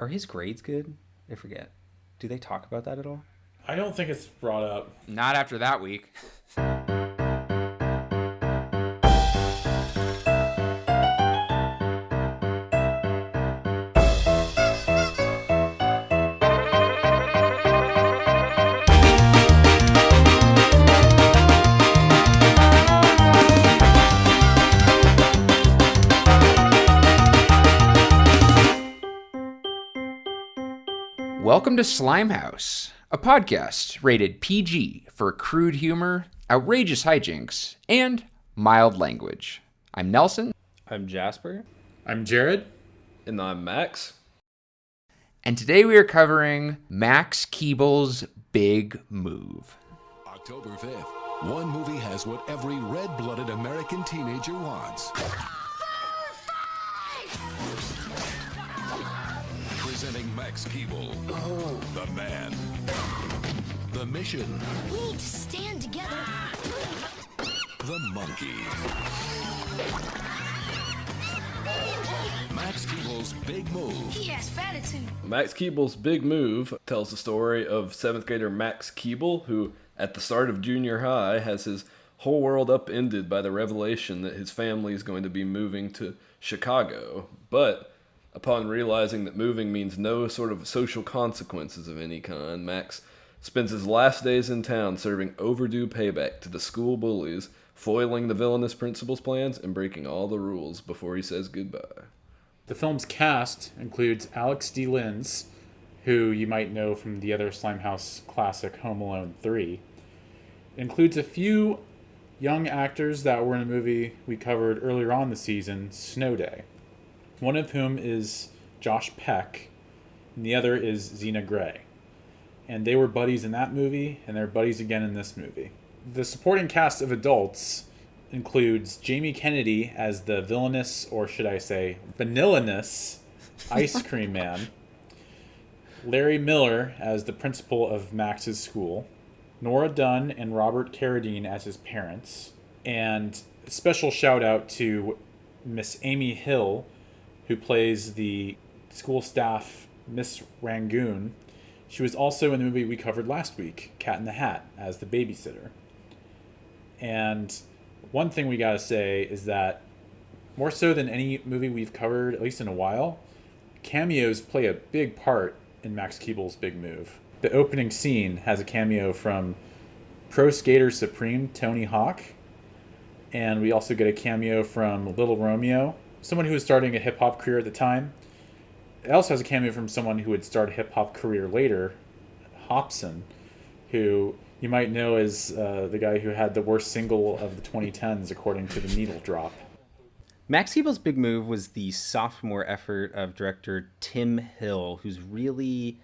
Are his grades good? I forget. Do they talk about that at all? I don't think it's brought up. Not after that week. Welcome to Slimehouse, a podcast rated PG for crude humor, outrageous hijinks, and mild language. I'm Nelson. I'm Jasper. I'm Jared. And I'm Max. And today we are covering Max Keeble's Big Move. October 5th, one movie has what every red-blooded American teenager wants. Presenting Max Keeble, the man, the mission, We need to stand together. the monkey. Max Keeble's Big Move. He has attitude. Max Keeble's Big Move tells the story of 7th grader Max Keeble, who, at the start of junior high, has his whole world upended by the revelation that his family is going to be moving to Chicago. But upon realizing that moving means no sort of social consequences of any kind, Max spends his last days in town serving overdue payback to the school bullies, foiling the villainous principal's plans, and breaking all the rules before he says goodbye. The film's cast includes Alex D. Linz, who you might know from the other Slimehouse classic Home Alone 3. It includes a few young actors that were in a movie we covered earlier on the season, Snow Day. One of whom is Josh Peck, and the other is Xena Gray. And they were buddies in that movie, and they're buddies again in this movie. The supporting cast of adults includes Jamie Kennedy as the villainous, or should I say, vanillanous ice cream man, Larry Miller as the principal of Max's school, Nora Dunn and Robert Carradine as his parents, and a special shout out to Miss Amy Hill, who plays the school staff Miss Rangoon. She was also in the movie we covered last week, Cat in the Hat, as the babysitter. And one thing we gotta say is that, more so than any movie we've covered, at least in a while, cameos play a big part in Max Keeble's Big Move. The opening scene has a cameo from Pro Skater Supreme Tony Hawk, and we also get a cameo from Little Romeo, someone who was starting a hip-hop career at the time. It also has a cameo from someone who would start a hip-hop career later, Hopsin, who you might know as the guy who had the worst single of the 2010s, according to the Needle Drop. Max Keeble's Big Move was the sophomore effort of director Tim Hill, who's really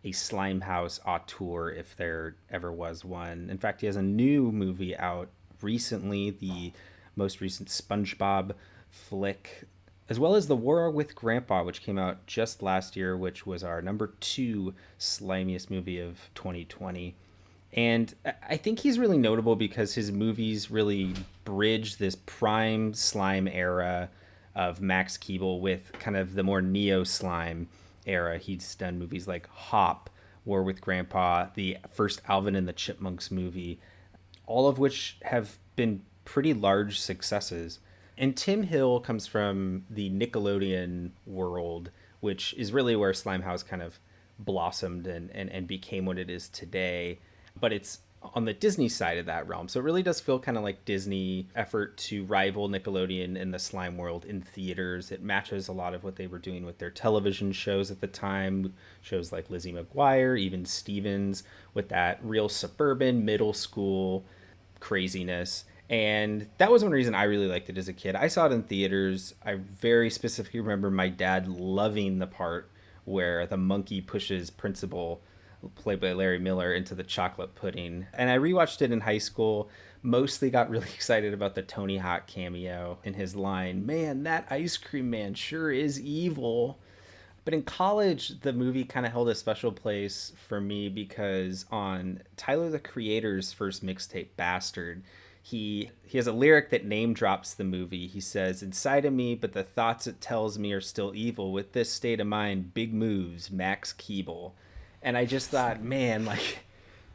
a Slimehouse auteur, if there ever was one. In fact, he has a new movie out recently, the most recent SpongeBob flick, as well as The War with Grandpa, which came out just last year, which was our number 2 slimiest movie of 2020. And I think he's really notable because his movies really bridge this prime slime era of Max Keeble with kind of the more neo-slime era. He's done movies like Hop, War with Grandpa, the first Alvin and the Chipmunks movie, all of which have been pretty large successes. And Tim Hill comes from the Nickelodeon world, which is really where Slimehouse kind of blossomed and became what it is today. But it's on the Disney side of that realm. So it really does feel kind of like Disney effort to rival Nickelodeon in the slime world in theaters. It matches a lot of what they were doing with their television shows at the time. Shows like Lizzie McGuire, even Stevens, with that real suburban middle school craziness. And that was one reason I really liked it as a kid. I saw it in theaters. I very specifically remember my dad loving the part where the monkey pushes Principal, played by Larry Miller, into the chocolate pudding. And I rewatched it in high school. Mostly got really excited about the Tony Hawk cameo in his line, "Man, that ice cream man sure is evil." But in college, the movie kind of held a special place for me because on Tyler, the Creator's first mixtape, Bastard, he has a lyric that name drops the movie. He says, "Inside of me, but the thoughts it tells me are still evil. With this state of mind, big moves, Max Keeble." And I just thought, man, like,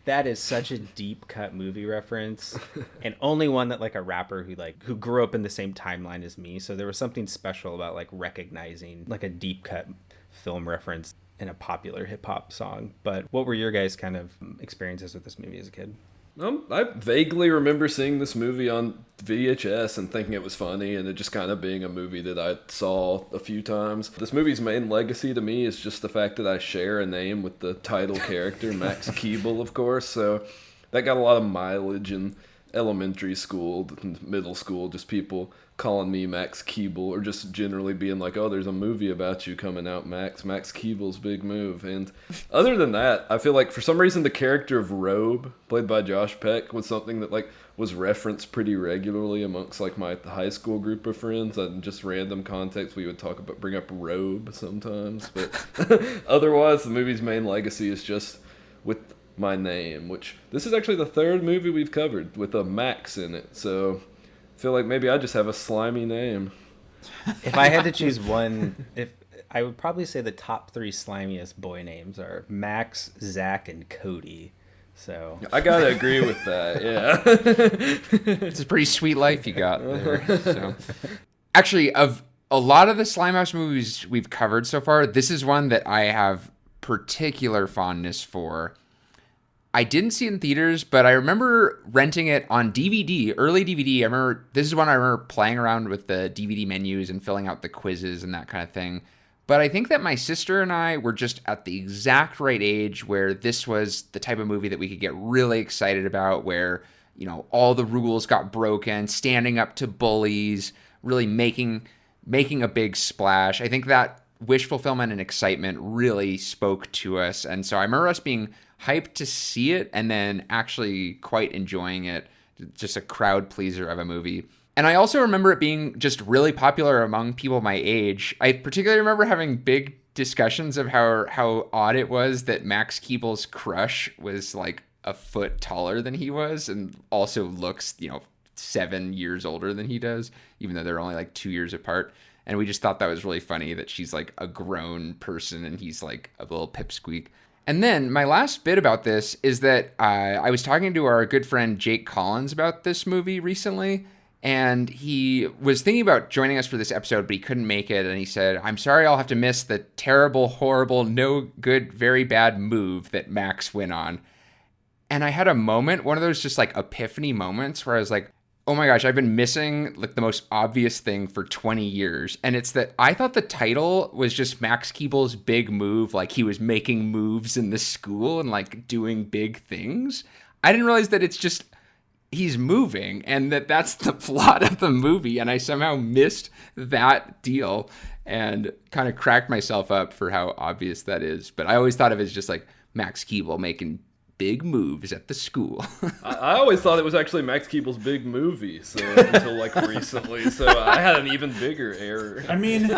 that is such a deep cut movie reference, and only one that like a rapper who grew up in the same timeline as me. So there was something special about like recognizing like a deep cut film reference in a popular hip hop song. But what were your guys' kind of experiences with this movie as a kid? I vaguely remember seeing this movie on VHS and thinking it was funny, and it just kind of being a movie that I saw a few times. This movie's main legacy to me is just the fact that I share a name with the title character, Max Keeble, of course, so that got a lot of mileage in elementary school and middle school, just people calling me Max Keeble, or just generally being like, oh, there's a movie about you coming out, Max Keeble's big move. And other than that, I feel like for some reason the character of Robe, played by Josh Peck, was something that like was referenced pretty regularly amongst like my high school group of friends. And just random context, we would bring up Robe sometimes, but otherwise the movie's main legacy is just with my name, which this is actually the third movie we've covered with a Max in it, so I feel like maybe I just have a slimy name. If I had to choose one, I would probably say the top 3 slimiest boy names are Max, Zach, and Cody. So I gotta agree with that. Yeah, it's a pretty sweet life you got there. So. Actually, of a lot of the Slimehouse movies we've covered so far, this is one that I have particular fondness for. I didn't see it in theaters, but I remember renting it on DVD, early DVD. I remember this is when I remember playing around with the DVD menus and filling out the quizzes and that kind of thing. But I think that my sister and I were just at the exact right age where this was the type of movie that we could get really excited about, where, you know, all the rules got broken, standing up to bullies, really making a big splash. I think that wish fulfillment and excitement really spoke to us. And so I remember us being hyped to see it and then actually quite enjoying it. Just a crowd pleaser of a movie. And I also remember it being just really popular among people my age. I particularly remember having big discussions of how odd it was that Max Keeble's crush was like a foot taller than he was and also looks, 7 years older than he does, even though they're only like 2 years apart. And we just thought that was really funny that she's like a grown person and he's like a little pipsqueak. And then my last bit about this is that I was talking to our good friend Jake Collins about this movie recently, and he was thinking about joining us for this episode, but he couldn't make it. And he said, "I'm sorry, I'll have to miss the terrible, horrible, no good, very bad move that Max went on." And I had a moment, one of those just like epiphany moments where I was like, oh my gosh, I've been missing like the most obvious thing for 20 years. And it's that I thought the title was just Max Keeble's big move. Like he was making moves in the school and like doing big things. I didn't realize that it's just he's moving and that's the plot of the movie. And I somehow missed that deal and kind of cracked myself up for how obvious that is. But I always thought of it as just like Max Keeble making big moves at the school. I always thought it was actually Max Keeble's big movie, so until like recently, so I had an even bigger error. I mean,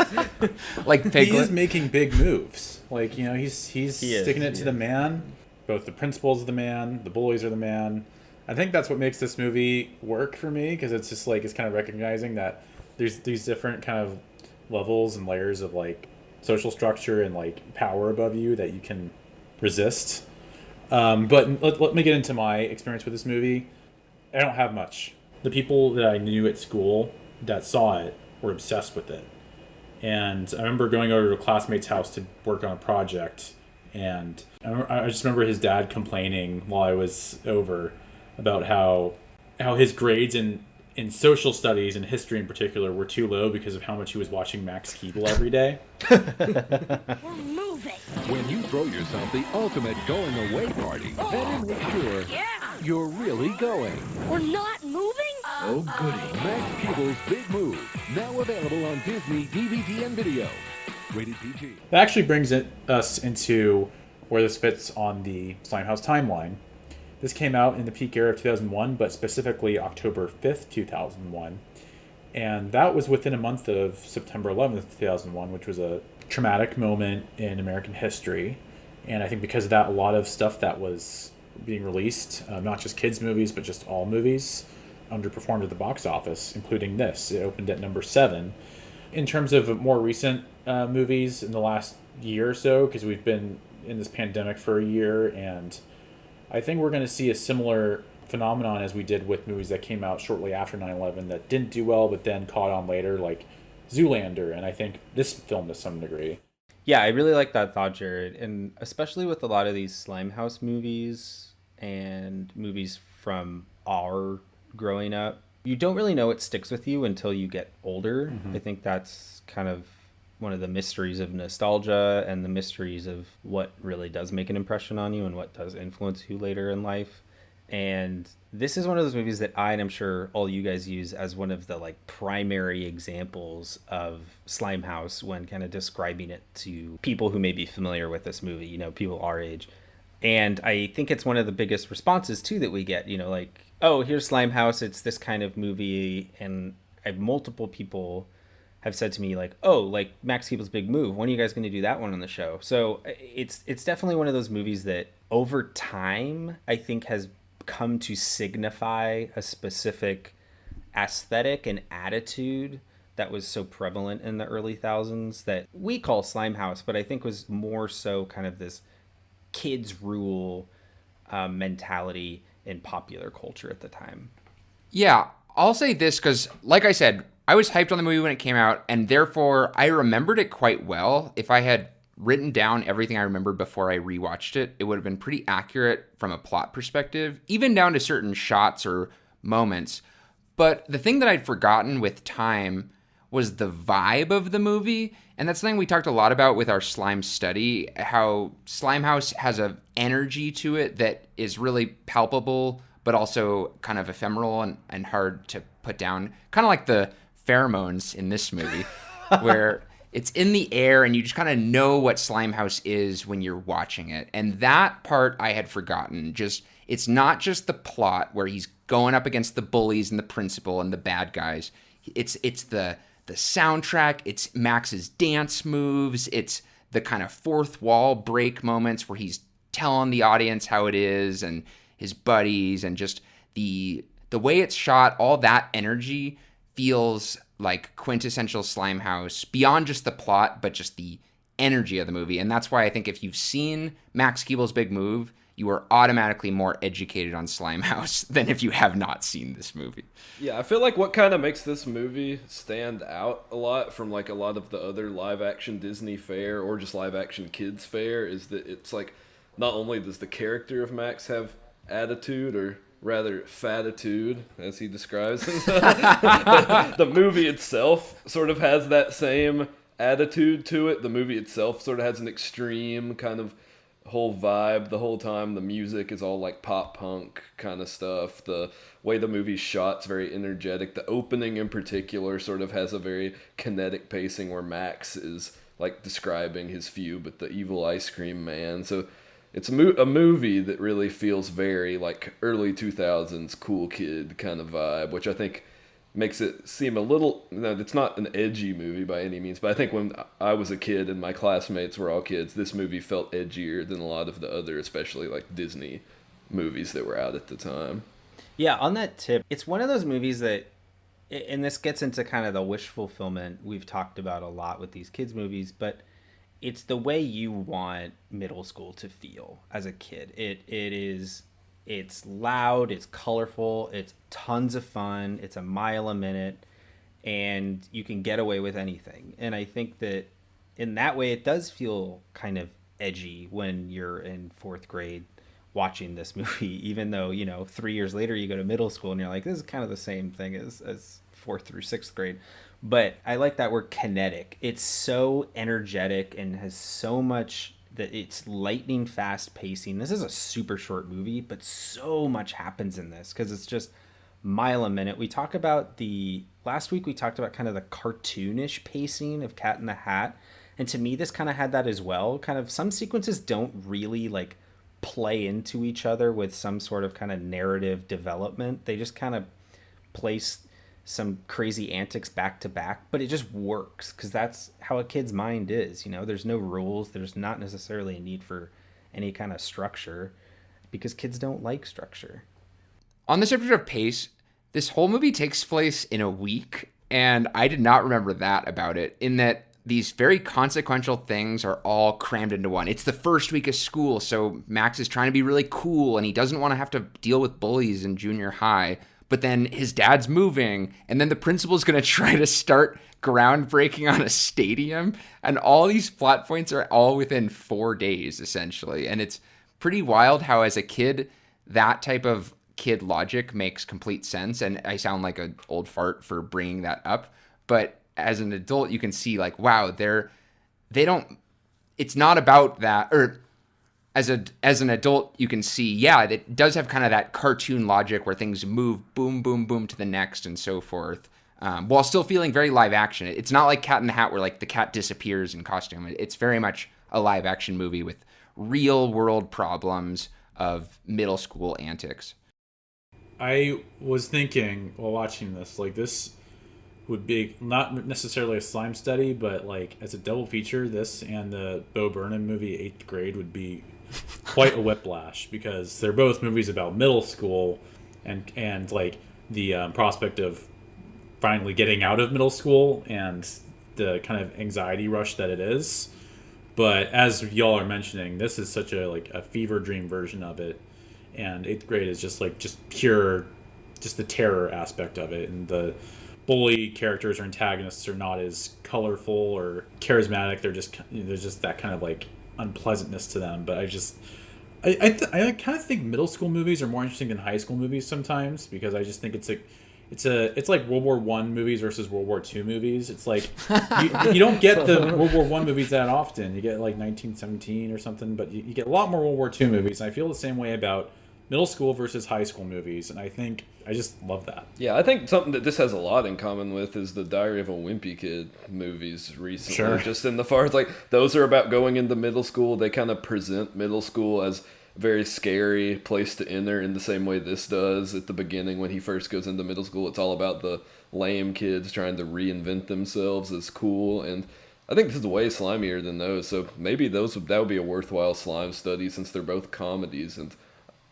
like Piglet. He is making big moves. Like, he's sticking it to the man. Both the principals of the man, the bullies are the man. I think that's what makes this movie work for me, because it's just like it's kind of recognizing that there's these different kind of levels and layers of like social structure and like power above you that you can resist. But let me get into my experience with this movie. I don't have much. The people that I knew at school that saw it were obsessed with it. And I remember going over to a classmate's house to work on a project. And I just remember his dad complaining while I was over about how his grades in social studies and history in particular were too low because of how much he was watching Max Keeble every day. We're moving. When you throw yourself the ultimate going away party, then make sure you're really going. We're not moving? Oh, goody. Max Keeble's Big Move, now available on Disney DVD and video. Rated PG. That actually brings us into where this fits on the Slimehouse timeline. This came out in the peak era of 2001, but specifically October 5th, 2001. And that was within a month of September 11th, 2001, which was a traumatic moment in American history. And I think because of that, a lot of stuff that was being released, not just kids' movies, but just all movies, underperformed at the box office, including this. It opened at number 7. In terms of more recent movies in the last year or so, because we've been in this pandemic for a year, and I think we're going to see a similar phenomenon as we did with movies that came out shortly after 9/11 that didn't do well but then caught on later, like Zoolander, and I think this film to some degree. Yeah, I really like that thought, Jared. And especially with a lot of these Slimehouse movies and movies from our growing up, you don't really know what sticks with you until you get older. I think that's kind of one of the mysteries of nostalgia and the mysteries of what really does make an impression on you and what does influence you later in life. And this is one of those movies that and I'm sure all you guys use as one of the like primary examples of Slimehouse when kind of describing it to people who may be familiar with this movie, you know, people our age. And I think it's one of the biggest responses too that we get, you know, like, oh, here's Slimehouse, it's this kind of movie. And I have multiple people have said to me like, oh, like Max Keeble's Big Move, when are you guys going to do that one on the show? So it's definitely one of those movies that over time I think has come to signify a specific aesthetic and attitude that was so prevalent in the early thousands that we call Slimehouse, but I think was more so kind of this kids rule mentality in popular culture at the time. Yeah, I'll say this because, like I said, I was hyped on the movie when it came out, and therefore I remembered it quite well. If I had written down everything I remembered before I rewatched it, it would have been pretty accurate from a plot perspective, even down to certain shots or moments. But the thing that I'd forgotten with time was the vibe of the movie. And that's something we talked a lot about with our slime study, how Slimehouse has an energy to it that is really palpable, but also kind of ephemeral and hard to put down. Kind of like the pheromones in this movie, where it's in the air and you just kind of know what Slimehouse is when you're watching it. And that part I had forgotten. It's not just the plot where he's going up against the bullies and the principal and the bad guys. It's the soundtrack, it's Max's dance moves, it's the kind of fourth wall break moments where he's telling the audience how it is and his buddies, and just the way it's shot, all that energy feels like quintessential Slimehouse, beyond just the plot, but just the energy of the movie. And that's why I think if you've seen Max Keeble's Big Move, you are automatically more educated on Slimehouse than if you have not seen this movie. Yeah, I feel like what kind of makes this movie stand out a lot from like a lot of the other live action Disney fare or just live action kids fare is that it's like not only does the character of Max have attitude, or rather fatitude, as he describes it, the movie itself sort of has that same attitude to it. The movie itself sort of has an extreme kind of whole vibe the whole time. The music is all like pop punk kind of stuff. The way the movie's shot's very energetic. The opening in particular sort of has a very kinetic pacing where Max is like describing his feud with the evil ice cream man. So it's a movie that really feels very like early 2000s cool kid kind of vibe, which I think makes it seem a little, it's not an edgy movie by any means, but I think when I was a kid and my classmates were all kids, this movie felt edgier than a lot of the other, especially like Disney movies that were out at the time. Yeah, on that tip, it's one of those movies that, and this gets into kind of the wish fulfillment we've talked about a lot with these kids movies, but it's the way you want middle school to feel as a kid. It's loud, it's colorful, it's tons of fun, it's a mile a minute, and you can get away with anything. And I think that in that way, it does feel kind of edgy when you're in fourth grade watching this movie, even though, 3 years later you go to middle school and you're like, this is kind of the same thing as fourth through sixth grade. But I like that word kinetic. It's so energetic and has so much that it's lightning fast pacing. This is a super short movie, but so much happens in this because it's just mile a minute. Last week we talked about kind of the cartoonish pacing of Cat in the Hat. And to me, this kind of had that as well. Kind of some sequences don't really like play into each other with some sort of kind of narrative development. They just kind of place some crazy antics back to back, but it just works because that's how a kid's mind is. There's no rules. There's not necessarily a need for any kind of structure because kids don't like structure. On the subject of pace, This whole movie takes place in a week, and I did not remember that about it, in that these very consequential things are all crammed into one. It's the first week of school, so Max is trying to be really cool, and he doesn't want to have to deal with bullies in junior high. But then his dad's moving, and then the principal's going to try to start groundbreaking on a stadium. And all these plot points are all within 4 days, essentially. And it's pretty wild how, as a kid, that type of kid logic makes complete sense. And I sound like an old fart for bringing that up. But as an adult, you can see, like, wow, they don't, it's not about that. Or as an adult, you can see, yeah, it does have kind of that cartoon logic where things move boom, boom, boom to the next and so forth, while still feeling very live action. It's not like Cat in the Hat where like the cat disappears in costume. It's very much a live action movie with real world problems of middle school antics. I was thinking while watching this, like, this would be not necessarily a slime study, but like as a double feature, this and the Bo Burnham movie 8th Grade would be quite a whiplash, because they're both movies about middle school and like the prospect of finally getting out of middle school and the kind of anxiety rush that it is. But as y'all are mentioning, this is such a fever dream version of it, and 8th Grade is just pure, just the terror aspect of it, and the bully characters or antagonists are not as colorful or charismatic. There's just that kind of like unpleasantness to them. But I kind of think middle school movies are more interesting than high school movies sometimes, because I just think it's like World War I movies versus World War II movies. It's like you don't get the World War I movies that often. You get like 1917 or something, but you get a lot more World War II movies. And I feel the same way about middle school versus high school movies, and I just love that. Yeah, I think something that this has a lot in common with is the Diary of a Wimpy Kid movies recently. Sure. Just in the far as like those are about going into middle school. They kind of present middle school as a very scary place to enter in the same way this does at the beginning when he first goes into middle school. It's all about the lame kids trying to reinvent themselves as cool, and I think this is way slimier than those. So maybe that would be a worthwhile slime study, since they're both comedies. And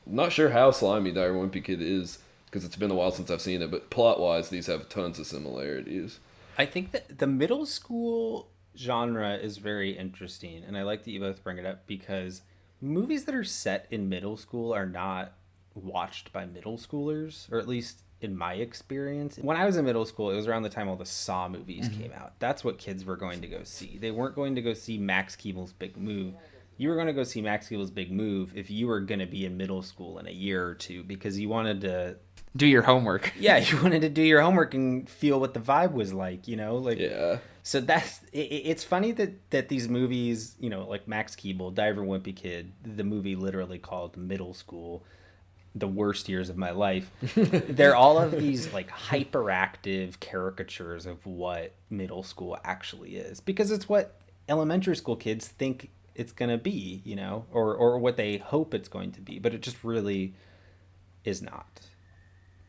I'm not sure how slimy Diary of a Wimpy Kid is, because it's been a while since I've seen it, but plot-wise, these have tons of similarities. I think that the middle school genre is very interesting, and I like that you both bring it up, because movies that are set in middle school are not watched by middle schoolers, or at least in my experience. When I was in middle school, it was around the time all the Saw movies came out. That's what kids were going to go see. They weren't going to go see Max Keeble's Big Move. You were going to go see Max Keeble's Big Move if you were going to be in middle school in a year or two, because you wanted to Do your homework. Yeah, you wanted to do your homework and feel what the vibe was like, Yeah. So it's funny that these movies, like Max Keeble, Diver Wimpy Kid, the movie literally called Middle School, the worst years of my life. They're all of these like hyperactive caricatures of what middle school actually is, because it's what elementary school kids think it's going to be, or what they hope it's going to be, but it just really is not.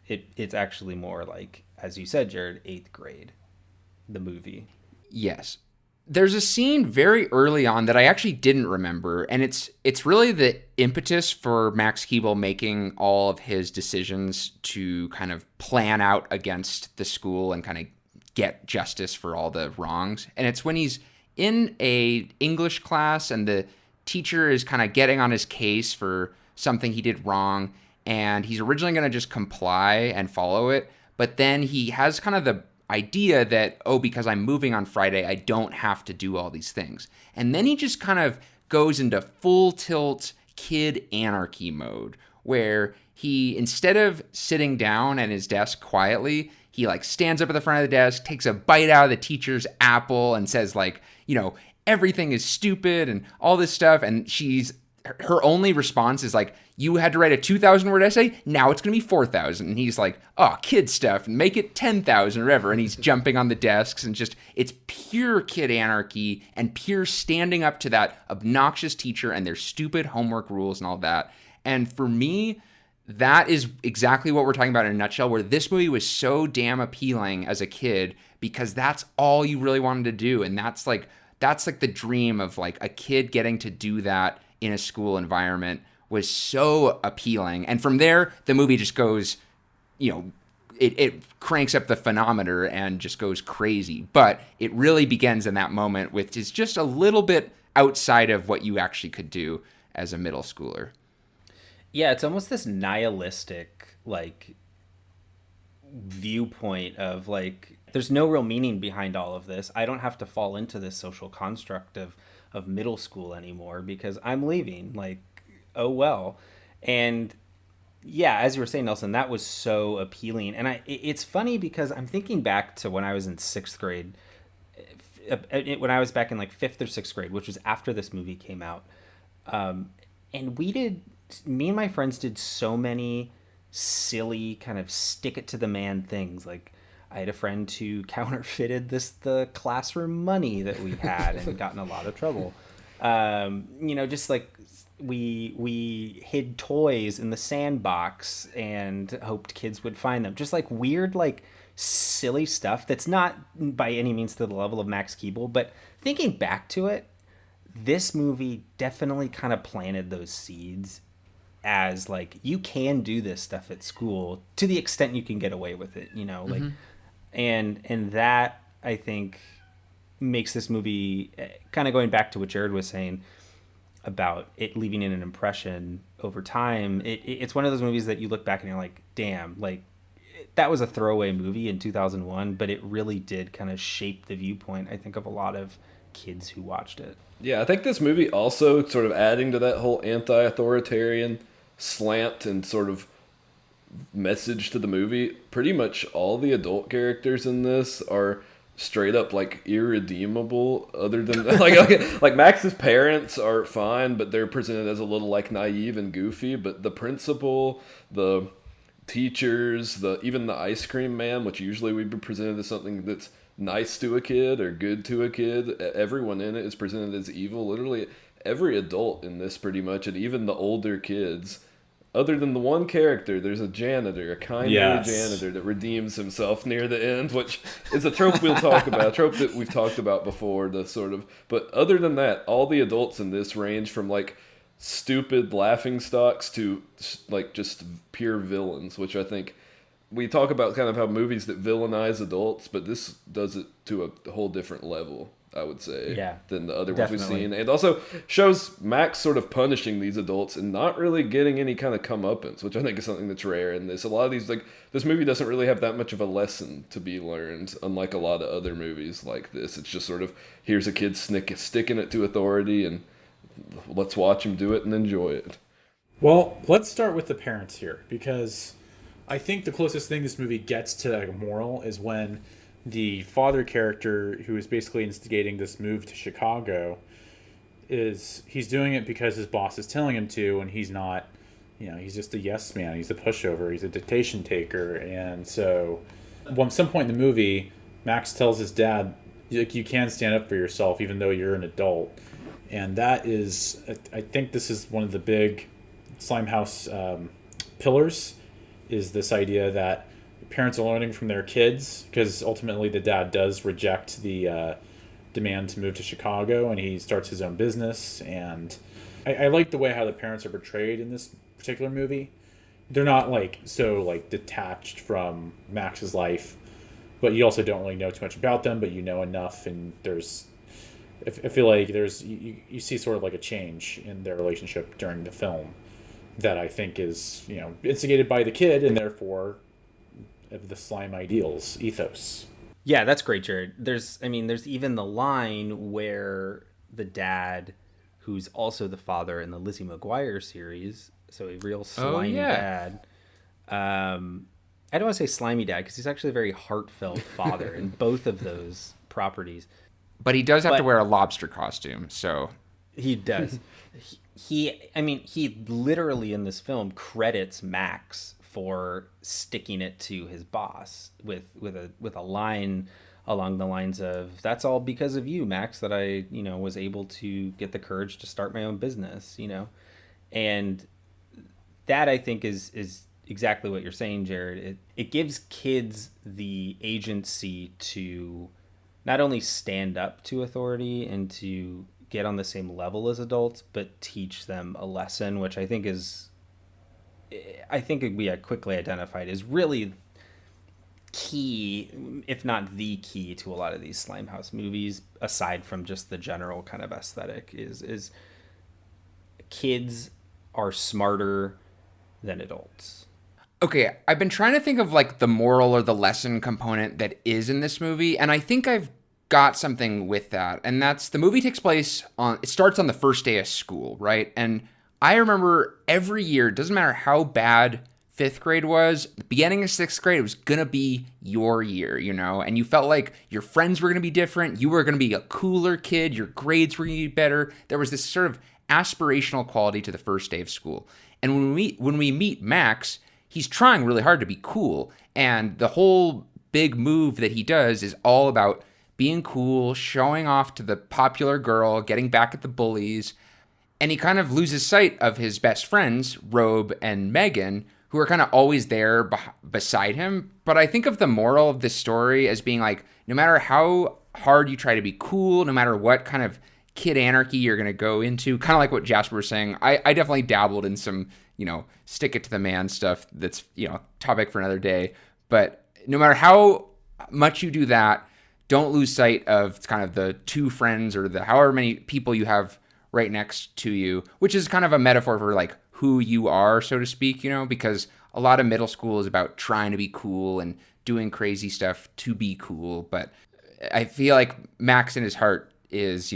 It's actually more like, as you said, Jared, 8th Grade, the movie. Yes. There's a scene very early on that I actually didn't remember, and it's really the impetus for Max Keeble making all of his decisions to kind of plan out against the school and kind of get justice for all the wrongs. And it's when he's in a English class and the teacher is kind of getting on his case for something he did wrong, and he's originally going to just comply and follow it, but then he has kind of the idea that, because I'm moving on Friday, I don't have to do all these things. And then he just kind of goes into full tilt kid anarchy mode, where he, instead of sitting down at his desk quietly, he like stands up at the front of the desk, takes a bite out of the teacher's apple and says like, everything is stupid and all this stuff. And her only response is like, you had to write a 2,000 word essay. Now it's going to be 4,000. And he's like, kid stuff, and make it 10,000 or whatever. And he's jumping on the desks, and it's pure kid anarchy and pure standing up to that obnoxious teacher and their stupid homework rules and all that. And for me, that is exactly what we're talking about in a nutshell, where this movie was so damn appealing as a kid, because that's all you really wanted to do. And that's like the dream of like a kid getting to do that in a school environment was so appealing. And from there, the movie just goes, it cranks up the phenometer and just goes crazy. But it really begins in that moment, which is just a little bit outside of what you actually could do as a middle schooler. Yeah, it's almost this nihilistic, like, viewpoint of, like, there's no real meaning behind all of this. I don't have to fall into this social construct of middle school anymore because I'm leaving. Like, oh well. And yeah, as you were saying, Nelson, that was so appealing. And it's funny because I'm thinking back to when I was in sixth grade, when I was back in like fifth or sixth grade, which was after this movie came out. And me and my friends did so many silly kind of stick it to the man things. Like, I had a friend who counterfeited the classroom money that we had and got in a lot of trouble. Just like we hid toys in the sandbox and hoped kids would find them. Just like weird, like silly stuff that's not by any means to the level of Max Keeble. But thinking back to it, this movie definitely kind of planted those seeds as like, you can do this stuff at school to the extent you can get away with it, like, and that I think makes this movie, kind of going back to what Jared was saying about it leaving in an impression over time. It's one of those movies that you look back and you're like, damn, like that was a throwaway movie in 2001, but it really did kind of shape the viewpoint, I think, of a lot of kids who watched it. Yeah, I think this movie also sort of adding to that whole anti-authoritarian slant and sort of message to the movie. Pretty much all the adult characters in this are straight up like irredeemable, other than like Max's parents are fine, but they're presented as a little like naive and goofy. But the principal, the teachers, even the ice cream man, which usually would be presented as something that's nice to a kid or good to a kid, everyone in it is presented as evil. Literally every adult in this pretty much, and even the older kids, other than the one character, there's a janitor, a kindly janitor that redeems himself near the end, which is a trope we'll talk about, a trope that we've talked about before, but other than that, all the adults in this range from like stupid laughingstocks to like just pure villains, which I think we talk about kind of how movies that villainize adults, but this does it to a whole different level, I would say, than the other ones we've seen. And also shows Max sort of punishing these adults and not really getting any kind of comeuppance, which I think is something that's rare in this. A lot of these, like, this movie doesn't really have that much of a lesson to be learned, unlike a lot of other movies like this. It's just sort of, here's a kid sticking it to authority, and let's watch him do it and enjoy it. Well, let's start with the parents here, because I think the closest thing this movie gets to a moral is when the father character, who is basically instigating this move to Chicago, he's doing it because his boss is telling him to, and he's not, he's just a yes man, he's a pushover, he's a dictation taker. And so at some point in the movie, Max tells his dad, like, you can stand up for yourself even though you're an adult. And that is, I think this is one of the big Slimehouse pillars, is this idea that parents are learning from their kids, because ultimately the dad does reject the demand to move to Chicago, and he starts his own business. And I like the way how the parents are portrayed in this particular movie. They're not like so like detached from Max's life, but you also don't really know too much about them, but you know enough. And I feel like you see sort of like a change in their relationship during the film that I think is, instigated by the kid, and therefore of the slime ideals ethos. Yeah, that's great, Jared. There's even the line where the dad, who's also the father in the Lizzie McGuire series, so a real slimy dad. I don't want to say slimy dad because he's actually a very heartfelt father in both of those properties. But he does have to wear a lobster costume, so he does. He literally in this film credits Max for sticking it to his boss with a line along the lines of, "That's all because of you, Max, that I was able to get the courage to start my own business," and that I think is exactly what you're saying, Jared. It gives kids the agency to not only stand up to authority and to get on the same level as adults, but teach them a lesson, which I think we quickly identified is really key, if not the key, to a lot of these Slimehouse movies, aside from just the general kind of aesthetic, is kids are smarter than adults. Okay, I've been trying to think of like the moral or the lesson component that is in this movie, and I think I've got something with that. And that's the movie takes place on, it starts on the first day of school, right? And I remember every year, it doesn't matter how bad fifth grade was, the beginning of sixth grade, it was gonna be your year, you know? And you felt like your friends were gonna be different, you were gonna be a cooler kid, your grades were gonna be better. There was this sort of aspirational quality to the first day of school. And when we meet Max, he's trying really hard to be cool. And the whole big move that he does is all about being cool, showing off to the popular girl, getting back at the bullies. And he kind of loses sight of his best friends, Robe and Megan, who are kind of always there beside him. But I think of the moral of this story as being like, no matter how hard you try to be cool, no matter what kind of kid anarchy you're going to go into, kind of like what Jasper was saying, I definitely dabbled in some, stick it to the man stuff that's, topic for another day. But no matter how much you do that, don't lose sight of kind of the two friends or the however many people you have right next to you, which is kind of a metaphor for like who you are, so to speak, because a lot of middle school is about trying to be cool and doing crazy stuff to be cool. But I feel like Max in his heart is,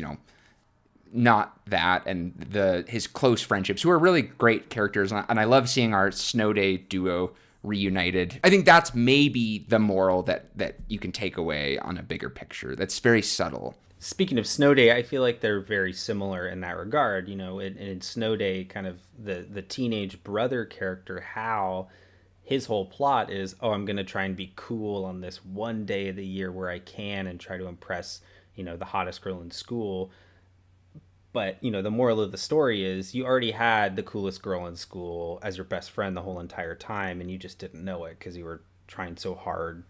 not that, and his close friendships, who are really great characters, and I love seeing our Snow Day duo reunited. I think that's maybe the moral that you can take away on a bigger picture. That's very subtle. Speaking of Snow Day, I feel like they're very similar in that regard. In Snow Day, kind of the teenage brother character, Hal, his whole plot is, I'm going to try and be cool on this one day of the year where I can and try to impress, the hottest girl in school. But, the moral of the story is you already had the coolest girl in school as your best friend the whole entire time, and you just didn't know it because you were trying so hard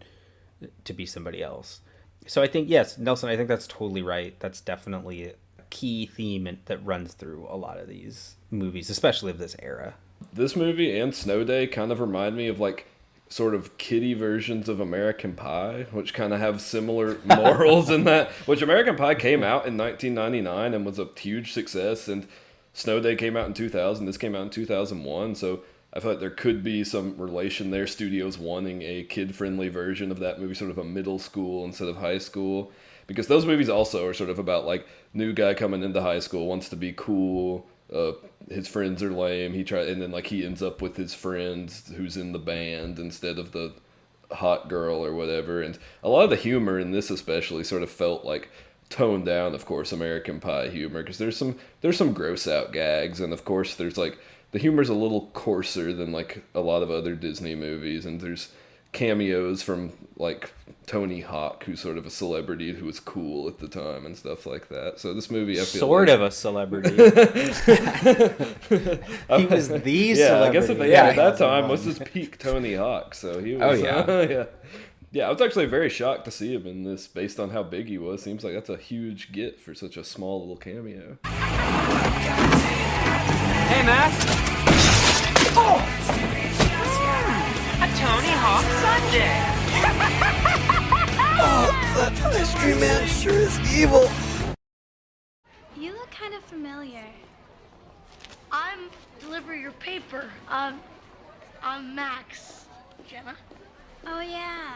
to be somebody else. So I think, yes, Nelson, I think that's totally right. That's definitely a key theme that runs through a lot of these movies, especially of this era. This movie and Snow Day kind of remind me of like sort of kiddie versions of American Pie, which kind of have similar morals in that, which American Pie came out in 1999 and was a huge success, and Snow Day came out in 2000, this came out in 2001, so I feel like there could be some relation there, studios wanting a kid-friendly version of that movie, sort of a middle school instead of high school, because those movies also are sort of about like new guy coming into high school, wants to be cool, his friends are lame, and then like he ends up with his friends who's in the band instead of the hot girl or whatever. And a lot of the humor in this especially sort of felt like toned down, of course, American Pie humor, because there's some gross out gags, and of course there's like the humor's a little coarser than like a lot of other Disney movies, and there's cameos from like Tony Hawk, who's sort of a celebrity who was cool at the time and stuff like that. So this movie, I feel sort like, of a celebrity. He was the celebrity. I guess at that time was his peak Tony Hawk. So he was. Yeah. I was actually very shocked to see him in this, based on how big he was. Seems like that's a huge get for such a small little cameo. Hey, Max. A Tony Hawk Sunday. That pastry man sure is evil. You look kind of familiar. I'm deliver your paper. I'm Max. Jenna. Oh yeah.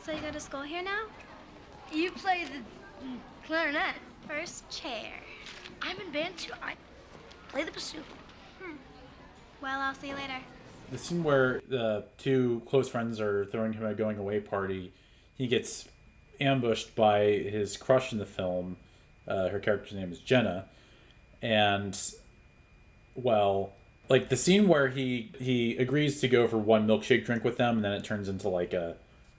So you go to school here now? You play the clarinet. First chair. I'm in band too. I play the bassoon. Well, I'll see you later. The scene where the two close friends are throwing him a going away party, he gets ambushed by his crush in the film. Her character's name is Jenna. And, well, like the scene where he agrees to go for one milkshake drink with them, and then it turns into like a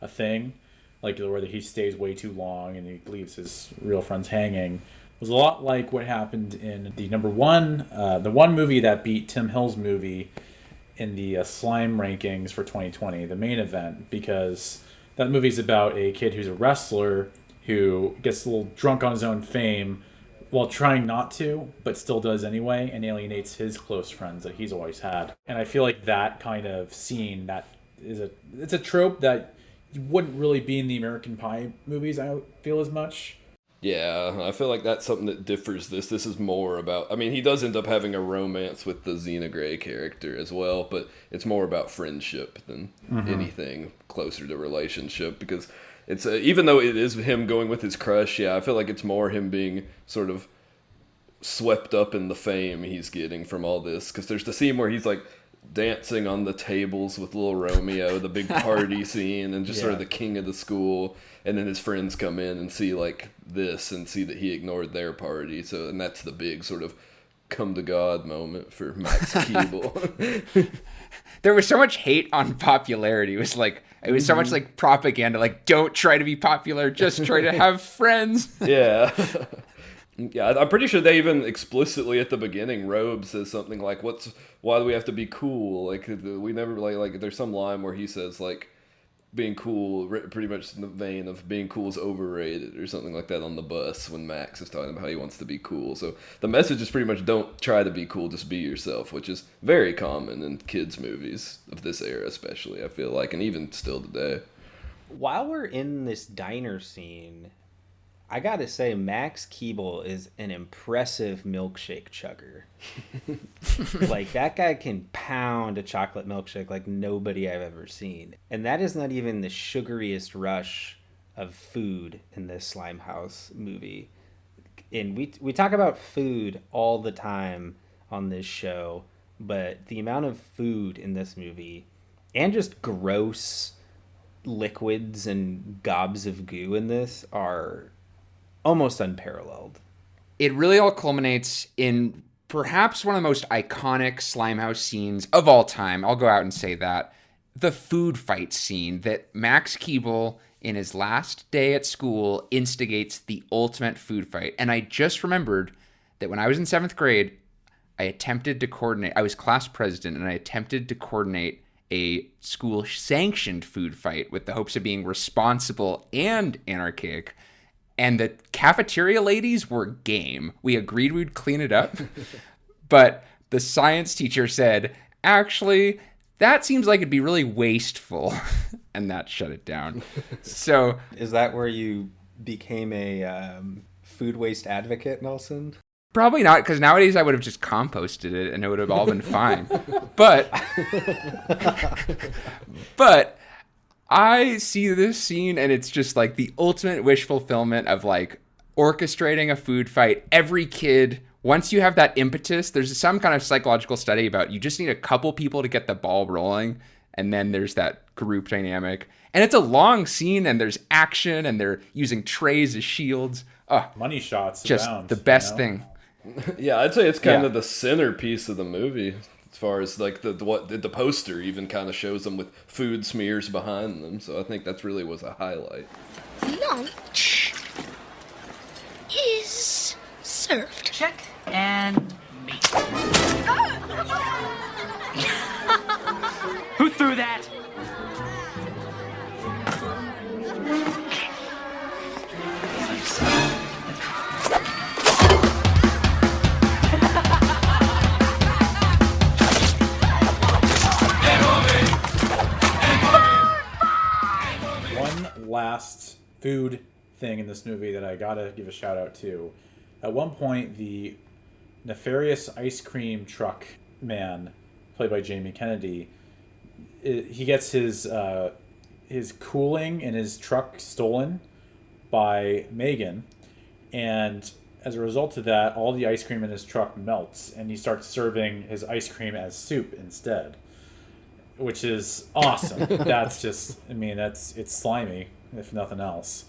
thing, like where he stays way too long and he leaves his real friends hanging, was a lot like what happened in the the one movie that beat Tim Hill's movie in the Slime rankings for 2020, the main event, because that movie's about a kid who's a wrestler who gets a little drunk on his own fame while trying not to, but still does anyway, and alienates his close friends that he's always had. And I feel like that kind of scene, it's a trope that wouldn't really be in the American Pie movies, I don't feel, as much. Yeah, I feel like that's something that differs this. This is more about, I mean, he does end up having a romance with the Xena Grey character as well, but it's more about friendship than anything closer to relationship, because it's, even though it is him going with his crush, yeah, I feel like it's more him being sort of swept up in the fame he's getting from all this, because there's the scene where he's like dancing on the tables with little Romeo, the big party scene, and just sort of the king of the school, and then his friends come in and see like this and see that he ignored their party, so, and that's the big sort of come to God moment for Max Keeble. There was so much hate on popularity. It was so much like propaganda, like, don't try to be popular, just try to have friends. Yeah. Yeah, I'm pretty sure they even explicitly at the beginning, Robe says something like, why do we have to be cool? Like, we never, like there's some line where he says, like, being cool, pretty much in the vein of being cool is overrated or something like that on the bus when Max is talking about how he wants to be cool. So the message is pretty much don't try to be cool, just be yourself, which is very common in kids' movies of this era especially, I feel like, and even still today. While we're in this diner scene, I gotta say, Max Keeble is an impressive milkshake chugger. Like, that guy can pound a chocolate milkshake like nobody I've ever seen. And that is not even the sugariest rush of food in this Slimehouse movie. And we talk about food all the time on this show, but the amount of food in this movie, and just gross liquids and gobs of goo in this, are almost unparalleled. It really all culminates in perhaps one of the most iconic Slimehouse scenes of all time. I'll go out and say that. The food fight scene that Max Keeble, in his last day at school, instigates the ultimate food fight. And I just remembered that when I was in 7th grade, I was class president, and I attempted to coordinate a school-sanctioned food fight with the hopes of being responsible and anarchic. And the cafeteria ladies were game. We agreed we'd clean it up. But the science teacher said, actually, that seems like it'd be really wasteful. And that shut it down. So, is that where you became a food waste advocate, Nelson? Probably not, because nowadays I would have just composted it and it would have all been fine. But I see this scene and it's just like the ultimate wish fulfillment of like orchestrating a food fight. Every kid, once you have that impetus, there's some kind of psychological study about you just need a couple people to get the ball rolling, and then there's that group dynamic. And it's a long scene and there's action and they're using trays as shields. Oh, money shots. Just abound, the best thing. Yeah, I'd say it's kind of the centerpiece of the movie. As far as like the poster even kind of shows them with food smears behind them, so I think that's really was a highlight. Lunch is served. Check and meet. Who threw that? Last food thing in this movie that I gotta give a shout out to. At one point, the nefarious ice cream truck man, played by Jamie Kennedy, he gets his cooling in his truck stolen by Megan, and as a result of that, all the ice cream in his truck melts, and he starts serving his ice cream as soup instead, which is awesome. That's just, I mean, it's slimy, if nothing else.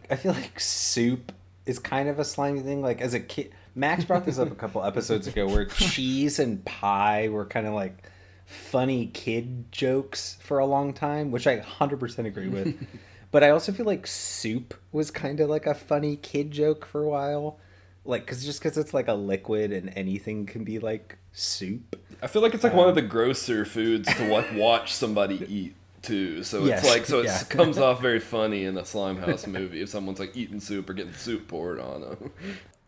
I feel like soup is kind of a slimy thing. Like, as a kid, Max brought this up a couple episodes ago, where cheese and pie were kind of like funny kid jokes for a long time, which I 100% agree with. But I also feel like soup was kind of like a funny kid joke for a while. Like, because it's like a liquid and anything can be like soup. I feel like it's like one of the grosser foods to like watch somebody eat too. So it's like, so it comes off very funny in a Slimehouse movie if someone's like eating soup or getting soup poured on them.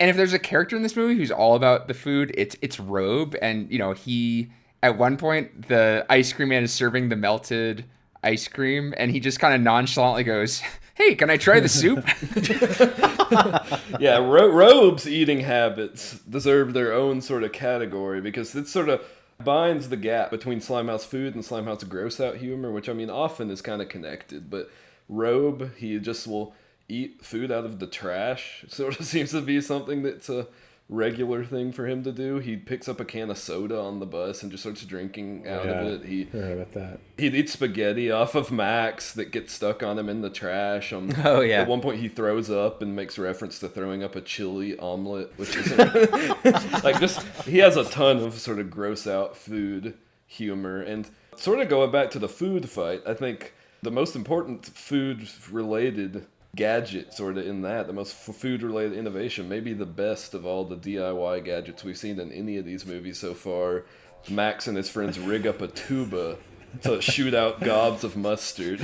And if there's a character in this movie who's all about the food, it's Robe. And, you know, he, at one point, the ice cream man is serving the melted ice cream, and he just kind of nonchalantly goes, "Hey, can I try the soup?" Yeah, Robe's eating habits deserve their own sort of category because it sort of binds the gap between Slimehouse food and Slimehouse gross out humor, which I mean often is kind of connected. But Robe, he just will eat food out of the trash. Sort of seems to be something that's a regular thing for him to do. He picks up a can of soda on the bus and just starts drinking out of it. He heard about that. He'd eat spaghetti off of Max that gets stuck on him in the trash. Oh, yeah. At one point he throws up and makes reference to throwing up a chili omelet, which isn't like just he has a ton of sort of gross out food humor. And sort of going back to the food fight, I think the most important food related gadget sort of in that, the most food related innovation, maybe the best of all the DIY gadgets we've seen in any of these movies so far. Max and his friends rig up a tuba to shoot out gobs of mustard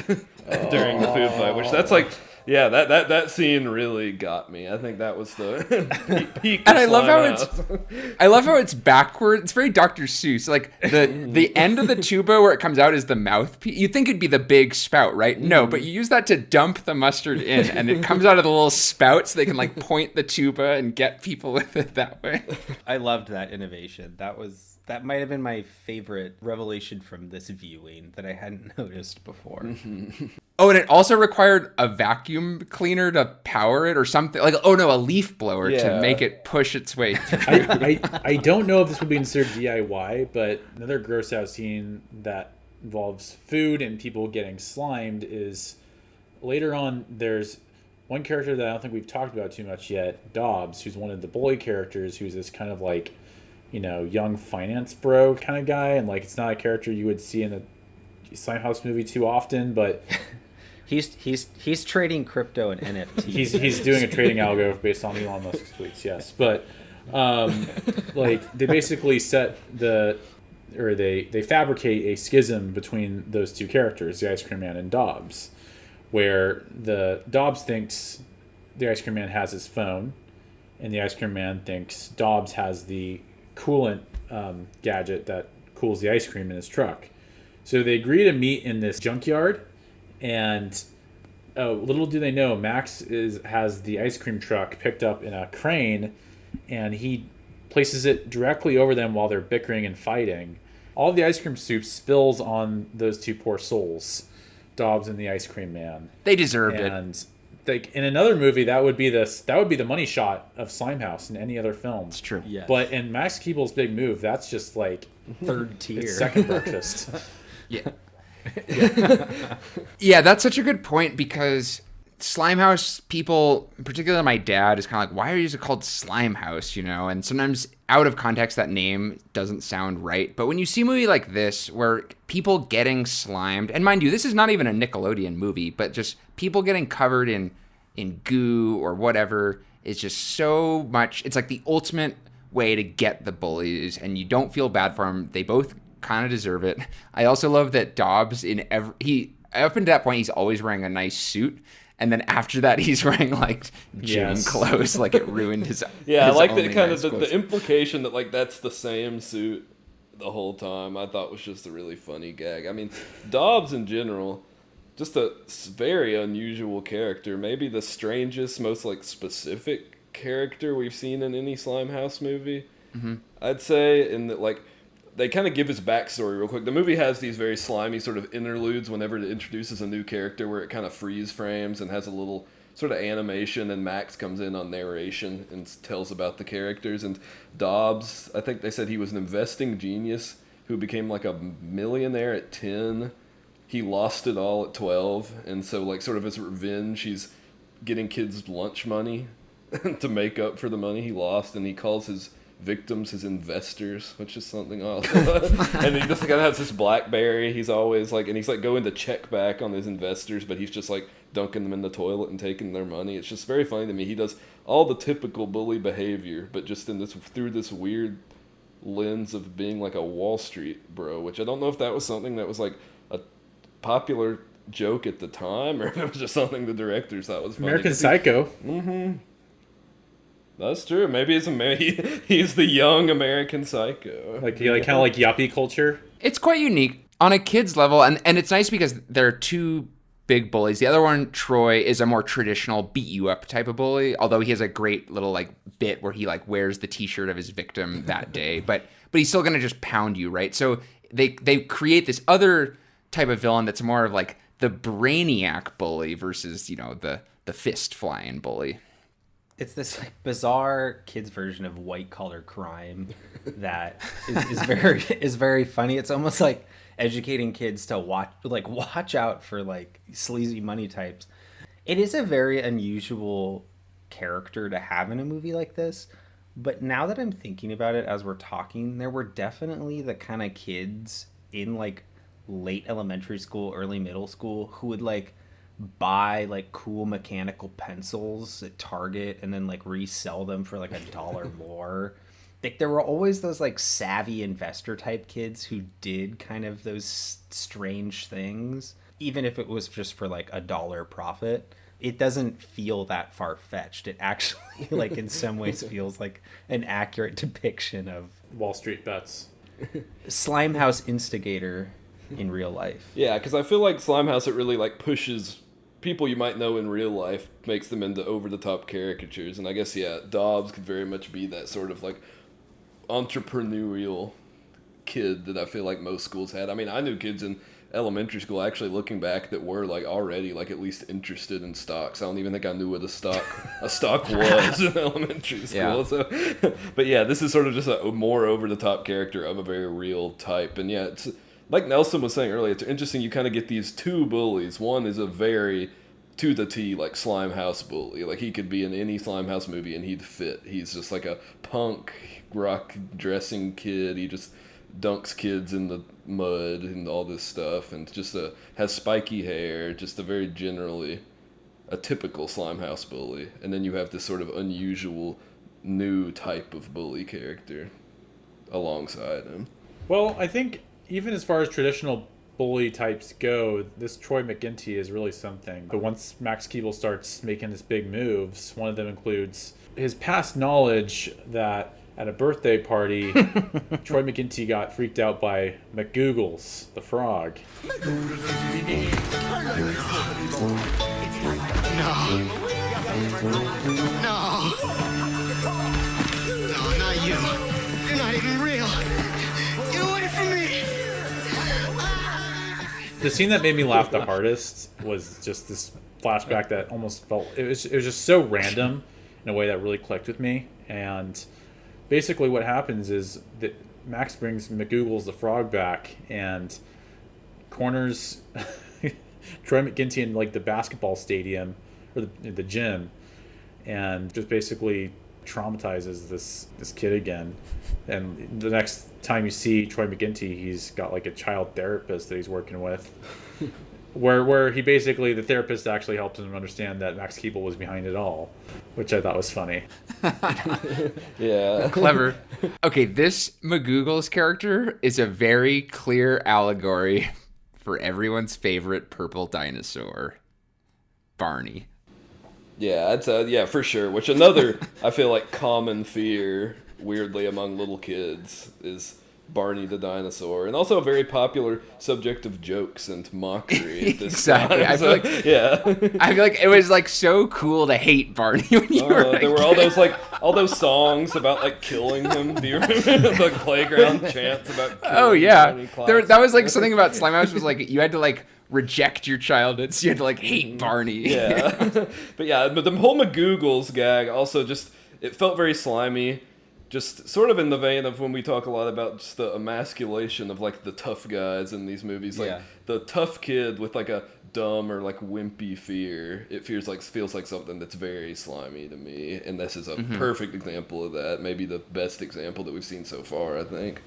during the food fight, which that's like, yeah, that scene really got me. I think that was the peak. And I love how it's backward. It's very Dr. Seuss. Like the end of the tuba where it comes out is the mouthpiece. You think it'd be the big spout, right? No, but you use that to dump the mustard in, and it comes out of the little spout so they can like point the tuba and get people with it that way. I loved that innovation. That might have been my favorite revelation from this viewing that I hadn't noticed before. Oh, and it also required a vacuum cleaner to power it or something. Like, oh no, a leaf blower to make it push its way through. I don't know if this would be considered DIY, but another gross out scene that involves food and people getting slimed is later on. There's one character that I don't think we've talked about too much yet, Dobbs, who's one of the bully characters, who's this kind of like, young finance bro kind of guy. And like, it's not a character you would see in a Slimehouse movie too often, but he's trading crypto and NFTs. He's doing a trading algo based on Elon Musk's tweets, yes. But like they basically they fabricate a schism between those two characters, the Ice Cream Man and Dobbs, where the Dobbs thinks the Ice Cream Man has his phone, and the Ice Cream Man thinks Dobbs has the coolant gadget that cools the ice cream in his truck. So they agree to meet in this junkyard, and little do they know, Max has the ice cream truck picked up in a crane, and he places it directly over them while they're bickering and fighting. All the ice cream soup spills on those two poor souls, Dobbs and the Ice Cream Man. They deserved it. And like in another movie, that would be the money shot of Slimehouse in any other film. It's true. Yes. But in Max Keeble's Big Move, that's just like third tier. It's second breakfast. Yeah. Yeah, that's such a good point because Slimehouse people, particularly my dad, is kind of like, why are you called Slimehouse, And sometimes out of context, that name doesn't sound right. But when you see a movie like this where people getting slimed, and mind you, this is not even a Nickelodeon movie, but just people getting covered in goo or whatever is just so much. It's like the ultimate way to get the bullies, and you don't feel bad for them. They both kind of deserve it. I also love that Dobbs up until that point, he's always wearing a nice suit. And then after that, he's wearing like gym clothes, like it ruined his. Yeah, his I like only the kind nice of clothes. the implication that like that's the same suit the whole time. I thought was just a really funny gag. I mean, Dobbs in general, just a very unusual character. Maybe the strangest, most like specific character we've seen in any Slimehouse movie. Mm-hmm. I'd say in that like. They kind of give his backstory real quick. The movie has these very slimy sort of interludes whenever it introduces a new character where it kind of freeze frames and has a little sort of animation, and Max comes in on narration and tells about the characters. And Dobbs, I think they said he was an investing genius who became like a millionaire at 10. He lost it all at 12. And so like sort of as revenge, he's getting kids lunch money to make up for the money he lost. And he calls his victims his investors, which is something else. And he just kind of has this BlackBerry. He's always like, and he's like going to check back on his investors, but he's just like dunking them in the toilet and taking their money. It's just very funny to me. He does all the typical bully behavior, but just through this weird lens of being like a Wall Street bro, which I don't know if that was something that was like a popular joke at the time, or if it was just something the directors thought was funny. American Psycho. Mm-hmm. That's true. Maybe he's the young American Psycho. Like kind of like yuppie culture. It's quite unique. on a kid's level, and it's nice because there are two big bullies. The other one, Troy, is a more traditional beat you up type of bully, although he has a great little like bit where he like wears the t-shirt of his victim that day, but he's still gonna just pound you, right? So they create this other type of villain that's more of like the brainiac bully versus, the fist flying bully. It's this like bizarre kids version of white collar crime that is very funny. It's almost like educating kids to watch out for like sleazy money types. It is a very unusual character to have in a movie like this, but now that I'm thinking about it as we're talking, there were definitely the kind of kids in like late elementary school, early middle school who would like buy like cool mechanical pencils at Target and then like resell them for like $1 more. Like there were always those like savvy investor type kids who did kind of those strange things, even if it was just for like $1 profit. It doesn't feel that far-fetched. It actually like in some ways feels like an accurate depiction of Wall Street bets. Slimehouse instigator in real life. Yeah, because I feel like Slimehouse, it really like pushes people you might know in real life, makes them into over-the-top caricatures. And I guess, yeah, Dobbs could very much be that sort of like entrepreneurial kid that I feel like most schools had. I mean, I knew kids in elementary school, actually looking back, that were like already like at least interested in stocks. I don't even think I knew what a stock was in elementary school. Yeah. So, but yeah, this is sort of just a more over-the-top character of a very real type. And yeah, it's like Nelson was saying earlier, it's interesting you kind of get these two bullies. One is a very to the T, like Slimehouse bully. Like he could be in any Slimehouse movie and he'd fit. He's just like a punk rock dressing kid. He just dunks kids in the mud and all this stuff, and just has spiky hair. Just a very generally a typical Slimehouse bully. And then you have this sort of unusual new type of bully character alongside him. Well, I think even as far as traditional bully types go, this Troy McGinty is really something. But once Max Keeble starts making his big moves, one of them includes his past knowledge that at a birthday party, Troy McGinty got freaked out by McGoogles, the frog. No, not you. You're not even real. Get away from me. The scene that made me laugh the hardest was just this flashback that almost felt it was just so random in a way that really clicked with me. And basically what happens is that Max brings McGoogles the frog back and corners Troy McGinty in like the basketball stadium or the gym, and just basically traumatizes this kid again. And the next time you see Troy McGinty, he's got like a child therapist that he's working with, where he basically, the therapist actually helps him understand that Max Keeble was behind it all, which I thought was funny. Yeah. Clever. Okay, this McGoogles character is a very clear allegory for everyone's favorite purple dinosaur, Barney. Yeah, yeah, for sure. Which another, I feel like, common fear, weirdly, among little kids is Barney the dinosaur, and also a very popular subject of jokes and mockery. At this Exactly. time. I feel like I feel like it was like so cool to hate Barney when you were. There were all those songs about like killing him. Do you remember the playground chants about? Oh yeah, Barney that was like something about Slimehouse was like you had to like reject your childhood, so you had to like hate Barney. Yeah, but the whole McGoogles gag also just it felt very slimy. Just sort of in the vein of when we talk a lot about just the emasculation of like the tough guys in these movies, like the tough kid with like a dumb or like wimpy fear. It feels like something that's very slimy to me, and this is a perfect example of that. Maybe the best example that we've seen so far, I think.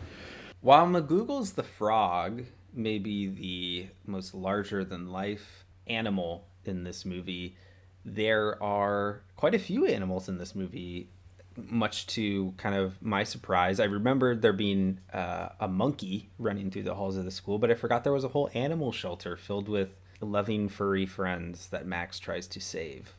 While McGoogles the frog may be the most larger than life animal in this movie, there are quite a few animals in this movie. Much to kind of my surprise, I remembered there being a monkey running through the halls of the school, but I forgot there was a whole animal shelter filled with loving furry friends that Max tries to save.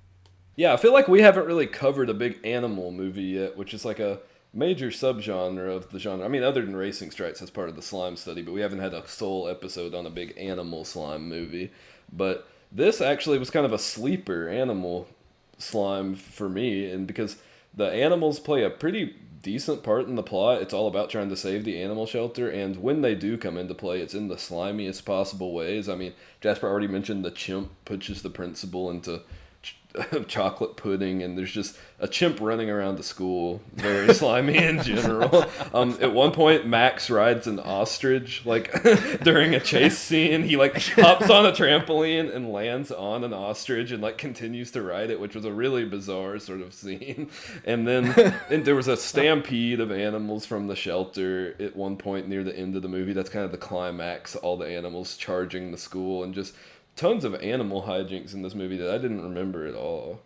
Yeah, I feel like we haven't really covered a big animal movie yet, which is like a major subgenre of the genre. I mean, other than Racing Stripes as part of the slime study, but we haven't had a sole episode on a big animal slime movie. But this actually was kind of a sleeper animal slime for me, and because the animals play a pretty decent part in the plot. It's all about trying to save the animal shelter, and when they do come into play, it's in the slimiest possible ways. I mean, Jasper already mentioned the chimp pushes the principal into chocolate pudding, and there's just a chimp running around the school, very slimy in general. At one point, Max rides an ostrich, like, during a chase scene. He, like, hops on a trampoline and lands on an ostrich and, like, continues to ride it, which was a really bizarre sort of scene. And then there was a stampede of animals from the shelter at one point near the end of the movie. That's kind of the climax, all the animals charging the school, and just tons of animal hijinks in this movie that I didn't remember at all.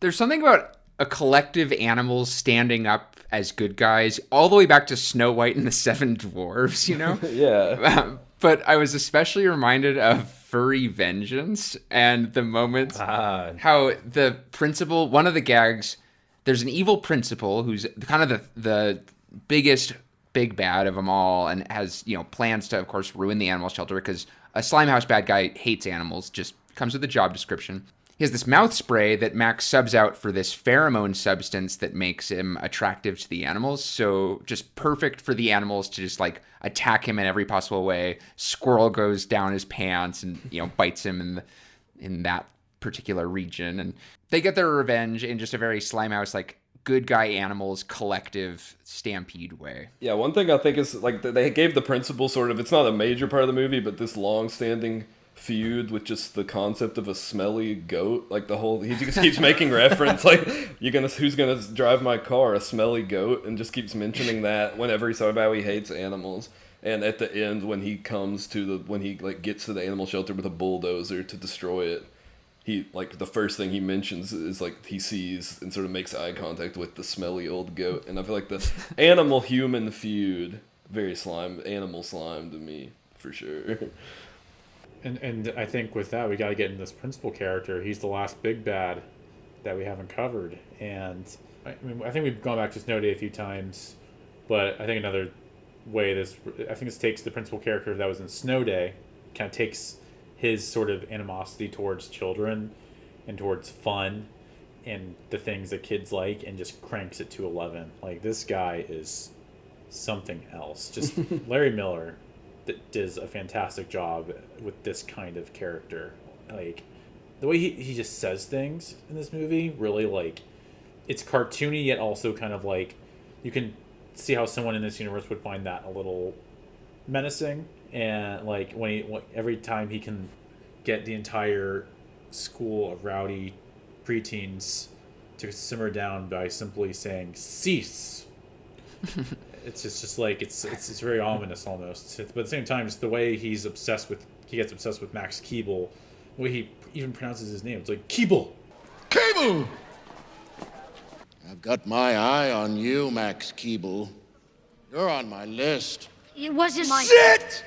There's something about a collective animals standing up as good guys all the way back to Snow White and the Seven Dwarfs, you know? Yeah. But I was especially reminded of Furry Vengeance and the moments how the principal, one of the gags, there's an evil principal who's kind of the biggest big bad of them all and has, you know, plans to, of course, ruin the animal shelter because a Slimehouse bad guy hates animals, just comes with a job description. He has this mouth spray that Max subs out for this pheromone substance that makes him attractive to the animals. So just perfect for the animals to just like attack him in every possible way. Squirrel goes down his pants and, you know, bites him in that particular region. And they get their revenge in just a very Slimehouse, like, good guy animals collective stampede way. Yeah, one thing I think is, like, they gave the principal sort of, it's not a major part of the movie, but this long-standing feud with just the concept of a smelly goat. Like, the whole, he just keeps making reference, like, who's gonna drive my car? A smelly goat? And just keeps mentioning that whenever he's talking about how he hates animals. And at the end, when he gets to the animal shelter with a bulldozer to destroy it, he, like, the first thing he mentions is, like, he sees and sort of makes eye contact with the smelly old goat. And I feel like the animal-human feud, very animal slime to me, for sure. And I think with that, we got to get in this principal character. He's the last big bad that we haven't covered. And, I think we've gone back to Snow Day a few times, but I think another way this takes the principal character that was in Snow Day, kind of takes his sort of animosity towards children and towards fun and the things that kids like and just cranks it to 11. Like, this guy is something else. Just Larry Miller that does a fantastic job with this kind of character. Like, the way he just says things in this movie, really, like, it's cartoony yet also kind of like, you can see how someone in this universe would find that a little menacing. And, like, every time he can get the entire school of rowdy preteens to simmer down by simply saying "cease," it's just like it's very ominous almost. But at the same time, it's the way he gets obsessed with Max Keeble, the way he even pronounces his name. It's like Keeble. Keeble! I've got my eye on you, Max Keeble. You're on my list. It wasn't my... Shit!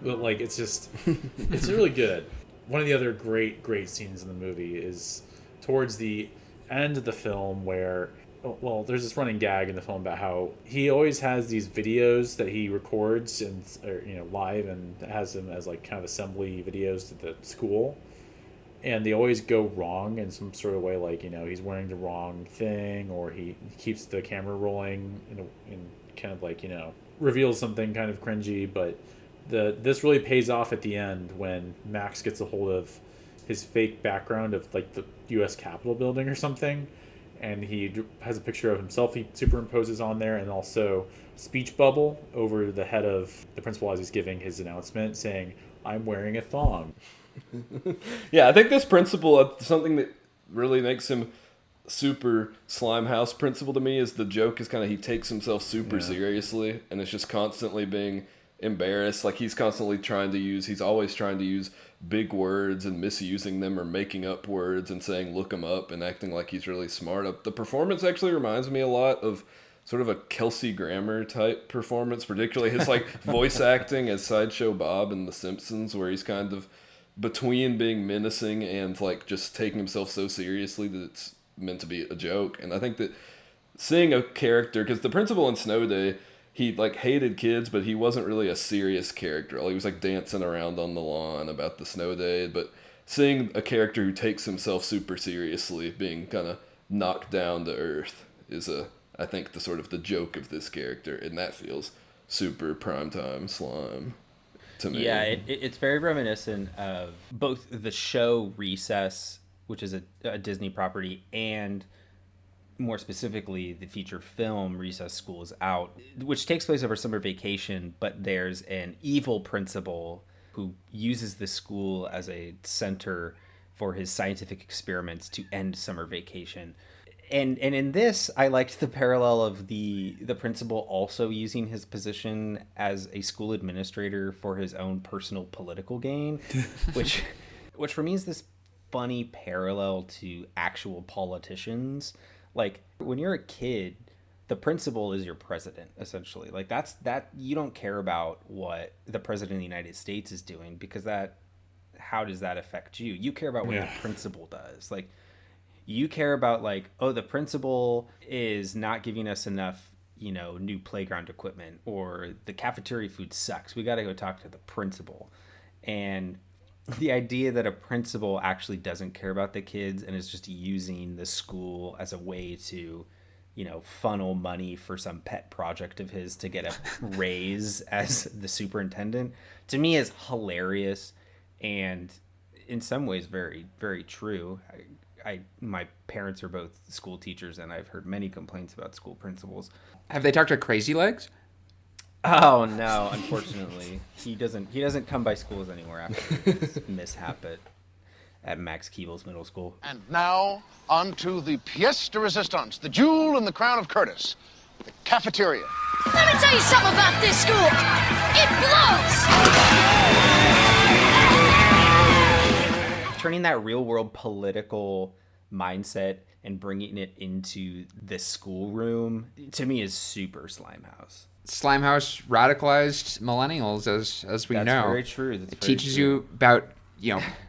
But, like, it's just, it's really good. One of the other great scenes in the movie is towards the end of the film where, well, there's this running gag in the film about how he always has these videos that he records live and has them as, like, kind of assembly videos to the school. And they always go wrong in some sort of way, like, you know, he's wearing the wrong thing, or he keeps the camera rolling in kind of, like, you know, reveals something kind of cringy, but this really pays off at the end when Max gets a hold of his fake background of, like, the U.S. Capitol building or something, and he has a picture of himself he superimposes on there, and also speech bubble over the head of the principal as he's giving his announcement saying, "I'm wearing a thong." Yeah, I think this principal, something that really makes him super Slimehouse principal to me is the joke is kind of he takes himself super seriously, and it's just constantly being embarrassed. Like, he's always trying to use big words and misusing them or making up words and saying look them up and acting like he's really smart. The performance actually reminds me a lot of sort of a Kelsey Grammer type performance, particularly his, like, voice acting as Sideshow Bob in The Simpsons, where he's kind of between being menacing and, like, just taking himself so seriously that it's meant to be a joke. And I think that seeing a character, because the principal in Snow Day, he like hated kids, but he wasn't really a serious character. He was like dancing around on the lawn about the snow day. But seeing a character who takes himself super seriously being kind of knocked down to earth is I think the sort of the joke of this character, and that feels super primetime Slime to me. Yeah, it's very reminiscent of both the show Recess, which is a Disney property, and more specifically the feature film Recess School is Out, which takes place over summer vacation, but there's an evil principal who uses the school as a center for his scientific experiments to end summer vacation. And in this, I liked the parallel of the principal also using his position as a school administrator for his own personal political gain, which for me is this funny parallel to actual politicians. Like, when you're a kid, the principal is your president, essentially. Like, that you don't care about what the president of the United States is doing, because how does that affect you? You care about what the principal does. Like, you care about, like, oh, the principal is not giving us enough, new playground equipment, or the cafeteria food sucks. We got to go talk to the principal. And the idea that a principal actually doesn't care about the kids and is just using the school as a way to, funnel money for some pet project of his to get a raise as the superintendent, to me is hilarious and in some ways very, very true. My parents are both school teachers, and I've heard many complaints about school principals. Have they talked to Crazy Legs? Oh no, unfortunately, he doesn't come by schools anymore after his mishap at Max Keeble's middle school. And now, on to the pièce de résistance, the jewel in the crown of Curtis, the cafeteria. Let me tell you something about this school. It blows! Turning that real-world political mindset and bringing it into the schoolroom, to me, is super Slimehouse. Slimehouse radicalized millennials, as we know. That's very true. It teaches you about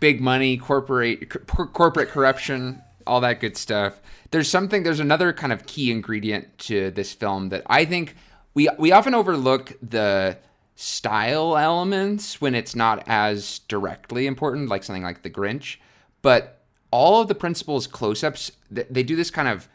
big money, corporate corruption, all that good stuff. There's another kind of key ingredient to this film that I think we often overlook the style elements when it's not as directly important, like something like The Grinch. But all of the principal's close-ups, they do this kind of,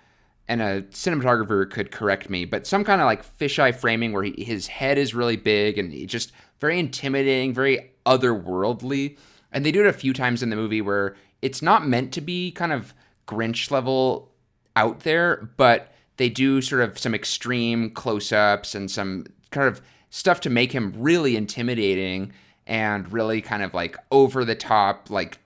and a cinematographer could correct me, but some kind of like fisheye framing where his head is really big and just very intimidating, very otherworldly. And they do it a few times in the movie where it's not meant to be kind of Grinch level out there, but they do sort of some extreme close-ups and some kind of stuff to make him really intimidating and really kind of like over the top, like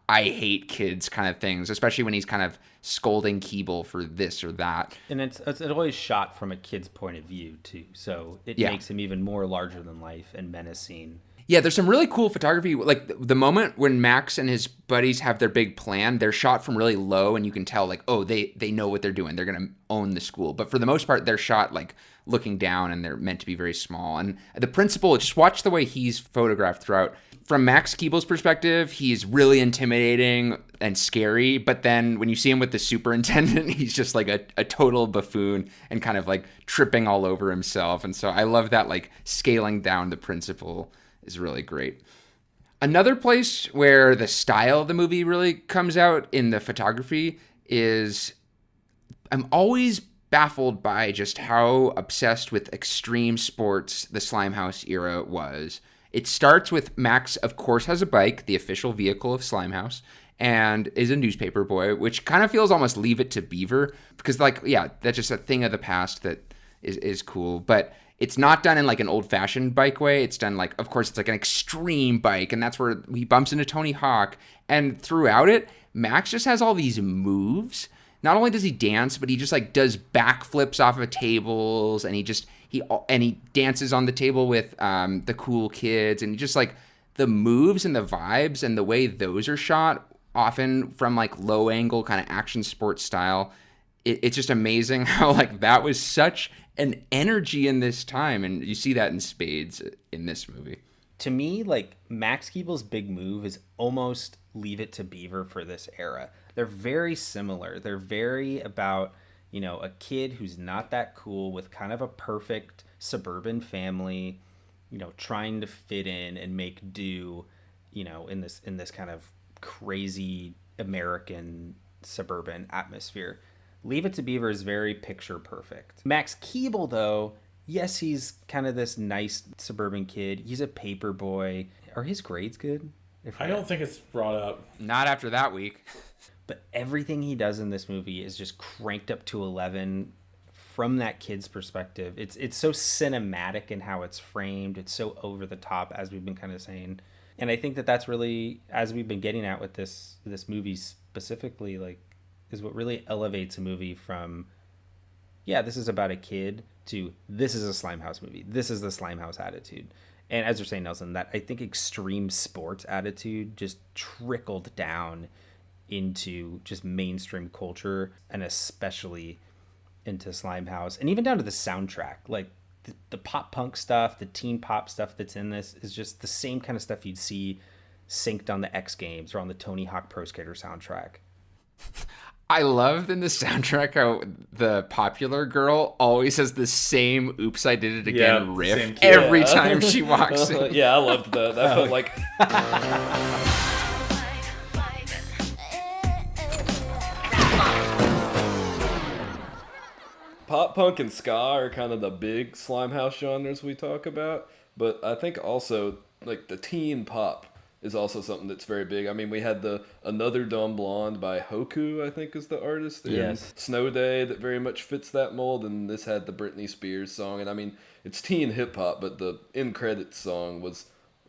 I hate kids kind of things, especially when he's kind of scolding Keeble for this or that. And it's always shot from a kid's point of view too, so it makes him even more larger than life and menacing. Yeah, there's some really cool photography. Like the moment when Max and his buddies have their big plan, they're shot from really low, and you can tell like, oh, they know what they're doing. They're gonna own the school. But for the most part, they're shot like looking down, and they're meant to be very small. And the principal, just watch the way he's photographed throughout. From Max Keeble's perspective, he's really intimidating and scary. But then when you see him with the superintendent, he's just like a total buffoon and kind of like tripping all over himself. And so I love that, like scaling down the principal is really great. Another place where the style of the movie really comes out in the photography is I'm always baffled by just how obsessed with extreme sports the Slimehouse era was. It starts with Max, of course, has a bike, the official vehicle of Slimehouse, and is a newspaper boy, which kind of feels almost Leave It to Beaver, because like, yeah, that's just a thing of the past that is cool. But it's not done in like an old-fashioned bike way. It's done like, of course, it's like an extreme bike, and that's where he bumps into Tony Hawk. And throughout it, Max just has all these moves. Not only does he dance, but he just like does backflips off of tables, and he dances on the table with the cool kids, and he just like the moves and the vibes and the way those are shot, often from like low angle kind of action sports style. It's just amazing how like that was such an energy in this time, and you see that in spades in this movie. To me, like Max Keeble's big move is almost Leave It to Beaver for this era. They're very similar. They're very about a kid who's not that cool with kind of a perfect suburban family, trying to fit in and make do, in this kind of crazy American suburban atmosphere. Leave It to Beaver is very picture perfect. Max Keeble, though, yes, he's kind of this nice suburban kid. He's a paper boy. Are his grades good? I don't think it's brought up. Not after that week. But everything he does in this movie is just cranked up to 11 from that kid's perspective. It's so cinematic in how it's framed. It's so over the top, as we've been kind of saying. And I think that that's really, as we've been getting at with this movie specifically, like, is what really elevates a movie from, yeah, this is about a kid, to this is a Slimehouse movie. This is the Slimehouse attitude. And as you're saying, Nelson, that I think extreme sports attitude just trickled down into just mainstream culture, and especially into Slimehouse, and even down to the soundtrack. Like the pop punk stuff, the teen pop stuff that's in this is just the same kind of stuff you'd see synced on the X Games or on the Tony Hawk Pro Skater soundtrack. I loved in the soundtrack how the popular girl always has the same "Oops, I Did It Again" riff every time she walks in. Yeah, I loved that. That felt like... Pop punk and ska are kind of the big Slimehouse genres we talk about, but I think also like the teen pop is also something that's very big. I mean, we had the Another Dumb Blonde by Hoku, I think is the artist. Yes. Snow Day that very much fits that mold, and this had the Britney Spears song. And I mean, it's teen hip hop, but the end credits song was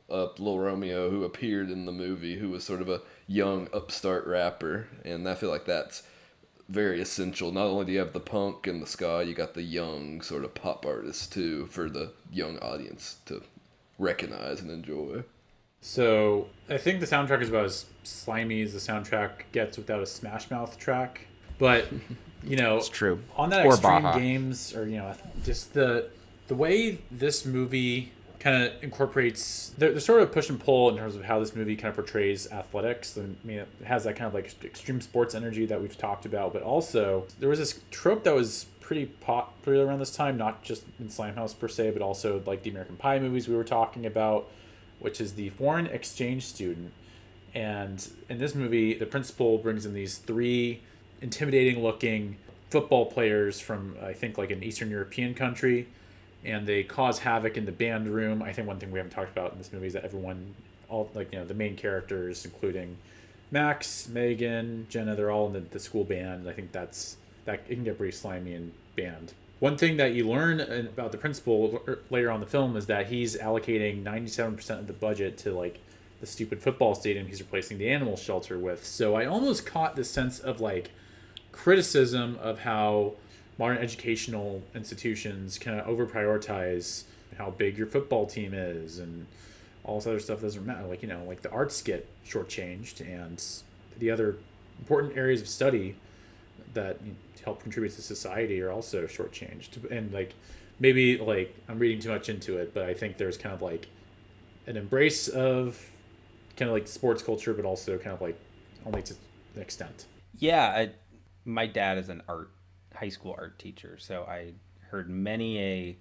Lil Romeo, who appeared in the movie, who was sort of a young upstart rapper. And I feel like that's very essential. Not only do you have the punk and the ska, you got the young sort of pop artists too, for the young audience to recognize and enjoy. So I think the soundtrack is about as slimy as the soundtrack gets without a Smash Mouth track. But, It's true. On that Or Extreme Baja. Games, or, just the way this movie kind of incorporates, there's sort of push and pull in terms of how this movie kind of portrays athletics. I mean, it has that kind of like extreme sports energy that we've talked about, but also there was this trope that was pretty popular around this time, not just in Slimehouse per se, but also like the American Pie movies we were talking about, which is the foreign exchange student. And in this movie, the principal brings in these 3 intimidating looking football players from, I think, like an Eastern European country, and they cause havoc in the band room. I think one thing we haven't talked about in this movie is that everyone, the main characters, including Max, Megan, Jenna, they're all in the school band. I think that it can get pretty slimy in band. One thing that you learn about the principal later on in the film is that he's allocating 97% of the budget to like the stupid football stadium he's replacing the animal shelter with. So I almost caught this sense of like criticism of how modern educational institutions kind of over prioritize how big your football team is, and all this other stuff doesn't matter. Like, like the arts get shortchanged, and the other important areas of study that help contribute to society are also shortchanged. And like, maybe like I'm reading too much into it, but I think there's kind of like an embrace of kind of like sports culture, but also kind of like only to an extent. Yeah, my dad is an high school art teacher, so I heard many a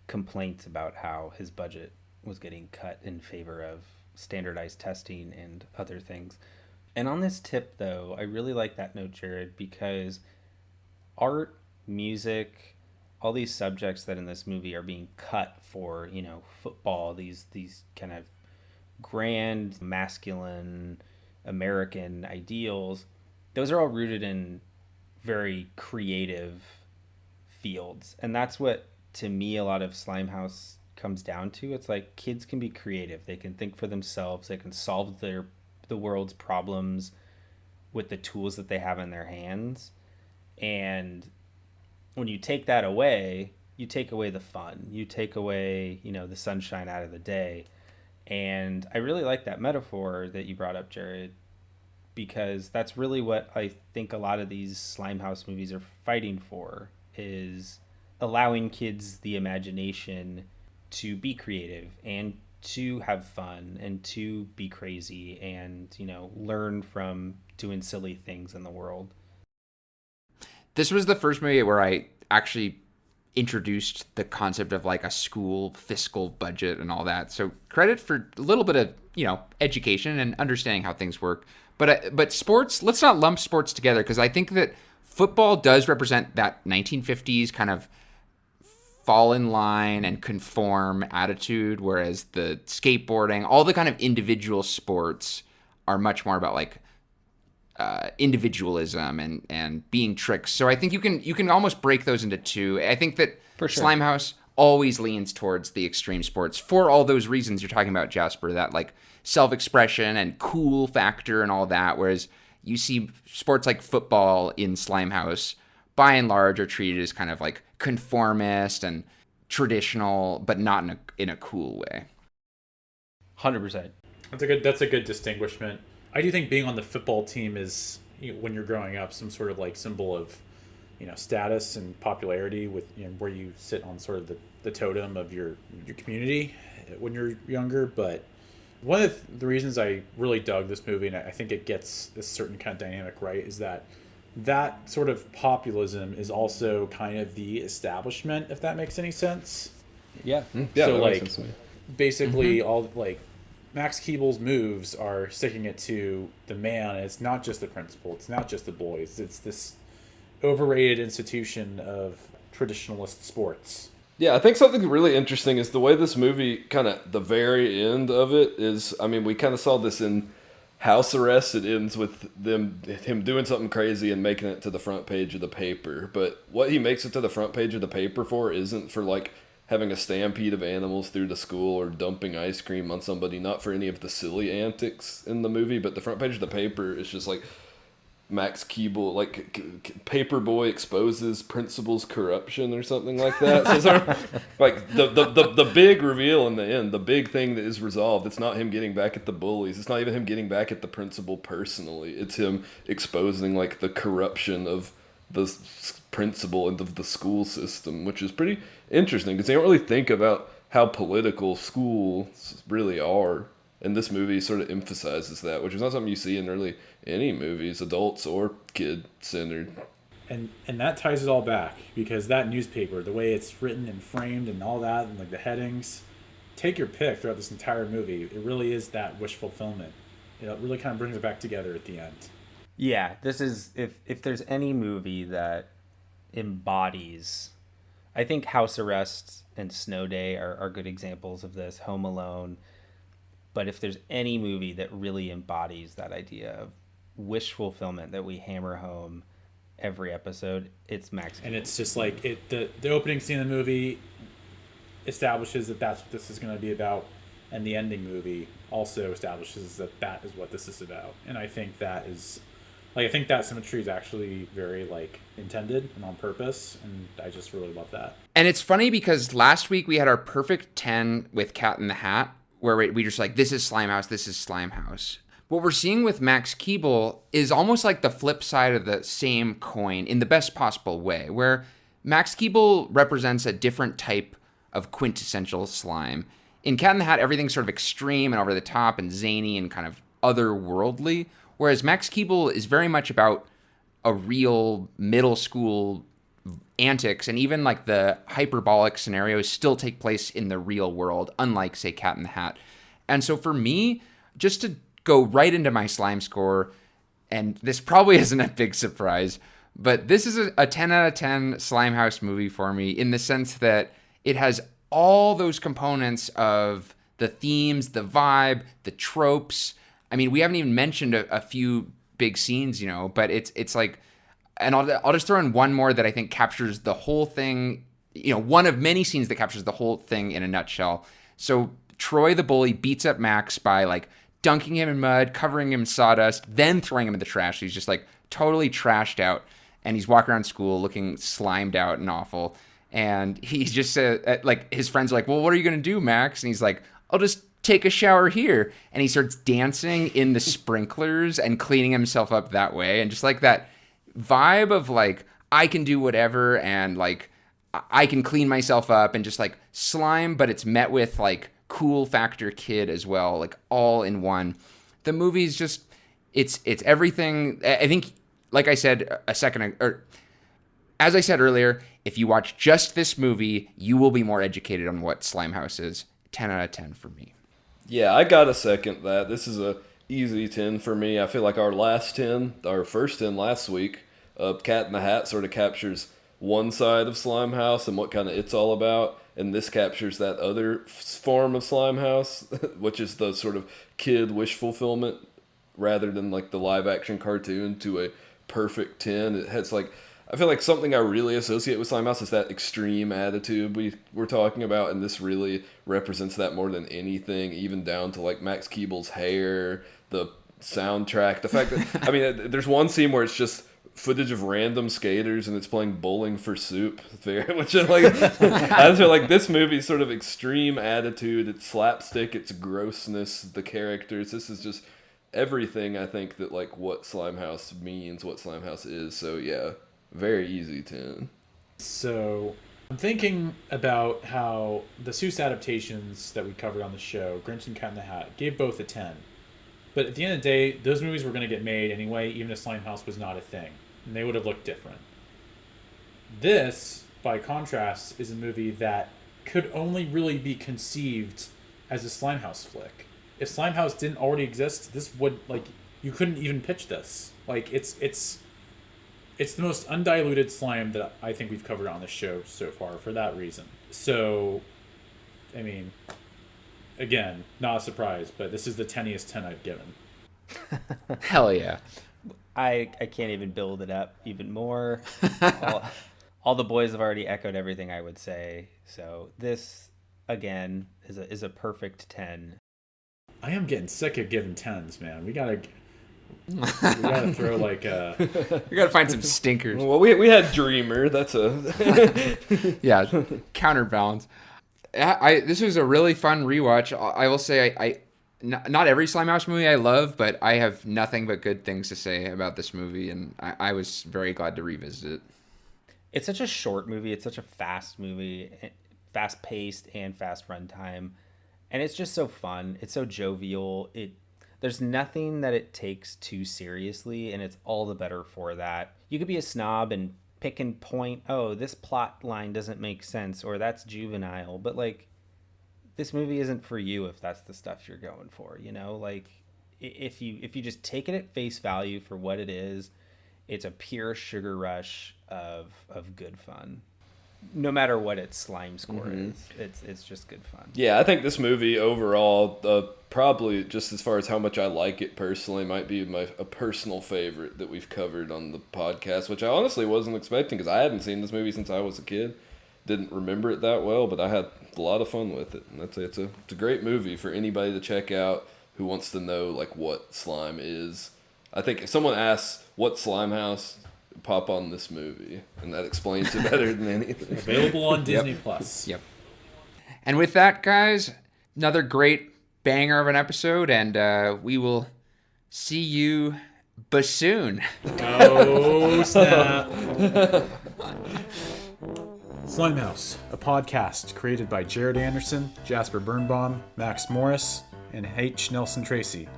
complaints about how his budget was getting cut in favor of standardized testing and other things. And on this tip, though, I really like that note, Jared, because art, music, all these subjects that in this movie are being cut for, football, these kind of grand, masculine, American ideals, those are all rooted in very creative fields. And that's what, to me, a lot of Slimehouse comes down to. It's like kids can be creative. They can think for themselves. They can solve the world's problems with the tools that they have in their hands. And when you take that away, you take away the fun. You take away, the sunshine out of the day. And I really like that metaphor that you brought up, Jared, because that's really what I think a lot of these Slimehouse movies are fighting for, is allowing kids the imagination to be creative and to have fun and to be crazy and, learn from doing silly things in the world. This was the first movie where I actually introduced the concept of like a school fiscal budget and all that. So credit for a little bit of, education and understanding how things work. But sports, let's not lump sports together, because I think that football does represent that 1950s kind of fall in line and conform attitude, whereas the skateboarding, all the kind of individual sports are much more about like individualism and being tricks. So I think you can almost break those into two. I think that For sure. Slimehouse always leans towards the extreme sports for all those reasons you're talking about, Jasper, that like self-expression and cool factor and all that, whereas you see sports like football in Slimehouse by and large are treated as kind of like conformist and traditional, but not in a cool way. 100%. That's a good distinguishment. I do think being on the football team is, when you're growing up, some sort of like symbol of, status and popularity with, where you sit on sort of the totem of your community when you're younger. But one of the reasons I really dug this movie, and I think it gets this certain kind of dynamic right, is that sort of populism is also kind of the establishment, if that makes any sense. Yeah. Yeah, So that like, makes sense to me. basically all like Max Keeble's moves are sticking it to the man. And it's not just the principal. It's not just the boys. It's this overrated institution of traditionalist sports. Yeah, I think something really interesting is the way this movie, kind of the very end of it is, I mean, we kind of saw this in House Arrest. It ends with him doing something crazy and making it to the front page of the paper. But what he makes it to the front page of the paper for isn't for like having a stampede of animals through the school or dumping ice cream on somebody, not for any of the silly antics in the movie, but the front page of the paper is just like Max Keeble, like Paperboy exposes principal's corruption or something like that. So sort of, like the big reveal in the end, the big thing that is resolved, it's not him getting back at the bullies. It's not even him getting back at the principal personally. It's him exposing like the corruption of the principal and of the school system, which is pretty interesting because they don't really think about how political schools really are. And this movie sort of emphasizes that, which is not something you see in really any movies, adults or kid-centered. And that ties it all back, because that newspaper, the way it's written and framed and all that, and like the headings, take your pick throughout this entire movie. It really is that wish fulfillment. It really kind of brings it back together at the end. Yeah, this is, if there's any movie that embodies, I think House Arrest and Snow Day are good examples of this, Home Alone. But if there's any movie that really embodies that idea of wish fulfillment that we hammer home every episode, it's Max Keeble. And it's just like the opening scene of the movie establishes that that's what this is going to be about, and the ending movie also establishes that that is what this is about. And I think that is, like, I think that symmetry is actually very like intended and on purpose, and I just really love that. And it's funny because last week we had our perfect 10 with Cat in the Hat, where we just like, this is Slimehouse, this is Slimehouse. What we're seeing with Max Keeble is almost like the flip side of the same coin in the best possible way, where Max Keeble represents a different type of quintessential slime. In Cat in the Hat, everything's sort of extreme and over the top and zany and kind of otherworldly, whereas Max Keeble is very much about a real middle school antics, and even like the hyperbolic scenarios still take place in the real world, unlike, say, Cat in the Hat. And so for me, just to go right into my slime score, and this probably isn't a big surprise, but this is a 10 out of 10 Slimehouse movie for me, in the sense that it has all those components of the themes, the vibe, the tropes. I mean, we haven't even mentioned a few big scenes, but it's like, and I'll just throw in one more that I think captures the whole thing, one of many scenes that captures the whole thing in a nutshell. So Troy the bully beats up Max by like dunking him in mud, covering him in sawdust, then throwing him in the trash. He's just like totally trashed out, and he's walking around school looking slimed out and awful. And he's just like, his friends are like, well, what are you going to do, Max? And he's like, I'll just take a shower here. And he starts dancing in the sprinklers and cleaning himself up that way. And just like that vibe of like, I can do whatever, and like I can clean myself up, and just like slime, but it's met with like cool factor kid as well, like all in one. The movie's just, it's everything. I think, like I said a second, or as I said earlier, if you watch just this movie, you will be more educated on what Slimehouse is. 10 out of 10 for me. Yeah, I gotta second that. This is a easy 10 for me. I feel like our first 10 last week, Cat in the Hat sort of captures one side of Slimehouse and what kind of it's all about, and this captures that other form of Slimehouse, which is the sort of kid wish fulfillment rather than like the live action cartoon to a perfect 10. It has like, I feel like something I really associate with Slimehouse is that extreme attitude we were talking about, and this really represents that more than anything, even down to like Max Keeble's hair, the soundtrack, the fact that, I mean, there's one scene where it's just footage of random skaters and it's playing Bowling for Soup, which is like, I just feel like this movie's sort of extreme attitude, it's slapstick, it's grossness, the characters, this is just everything I think that like what Slimehouse means, what Slimehouse is. So yeah, very easy 10. So I'm thinking about how the Seuss adaptations that we covered on the show, Grinch and Cat in the Hat, gave both a 10. But at the end of the day, those movies were going to get made anyway, even if Slimehouse was not a thing. And they would have looked different. This, by contrast, is a movie that could only really be conceived as a Slimehouse flick. If Slimehouse didn't already exist, this would, like, you couldn't even pitch this. Like, it's the most undiluted slime that I think we've covered on the show so far for that reason. So, I mean, again, not a surprise, but this is the 10iest 10 I've given. Hell yeah. I can't even build it up even more. all the boys have already echoed everything I would say. So this, again, is a perfect 10. I am getting sick of giving 10s, man. We gotta throw like We gotta find some stinkers. Well, we had Dreamer. That's a yeah, counterbalance. This was a really fun rewatch. I will say not every Slimehouse movie I love, but I have nothing but good things to say about this movie, and I was very glad to revisit it. It's such a short movie. It's such a fast movie, fast paced and fast runtime, and it's just so fun. It's so jovial. There's nothing that it takes too seriously, and it's all the better for that. You could be a snob and pick and point, oh, this plot line doesn't make sense, or that's juvenile, but like, this movie isn't for you if that's the stuff you're going for, you know? Like, if you just take it at face value for what it is, it's a pure sugar rush of good fun. No matter what its slime score is, it's just good fun. Yeah, I think this movie overall, probably just as far as how much I like it personally, might be a personal favorite that we've covered on the podcast, which I honestly wasn't expecting because I hadn't seen this movie since I was a kid. Didn't remember it that well, but I had a lot of fun with it. And it's a great movie for anybody to check out who wants to know like what slime is. I think if someone asks what Slimehouse, pop on this movie, and that explains it better than anything. Available on Disney Plus. Yep. And with that, guys, another great banger of an episode, and we will see you bassoon. Oh, snap. Slimehouse, a podcast created by Jared Anderson, Jasper Birnbaum, Max Morris, and H. Nelson Tracy.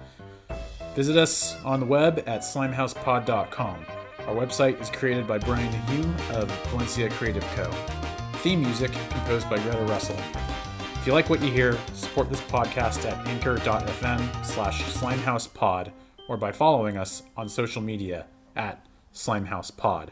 Visit us on the web at slimehousepod.com. Our website is created by Brian Hume of Valencia Creative Co. Theme music composed by Greta Russell. If you like what you hear, support this podcast at anchor.fm/slimehousepod or by following us on social media at slimehousepod.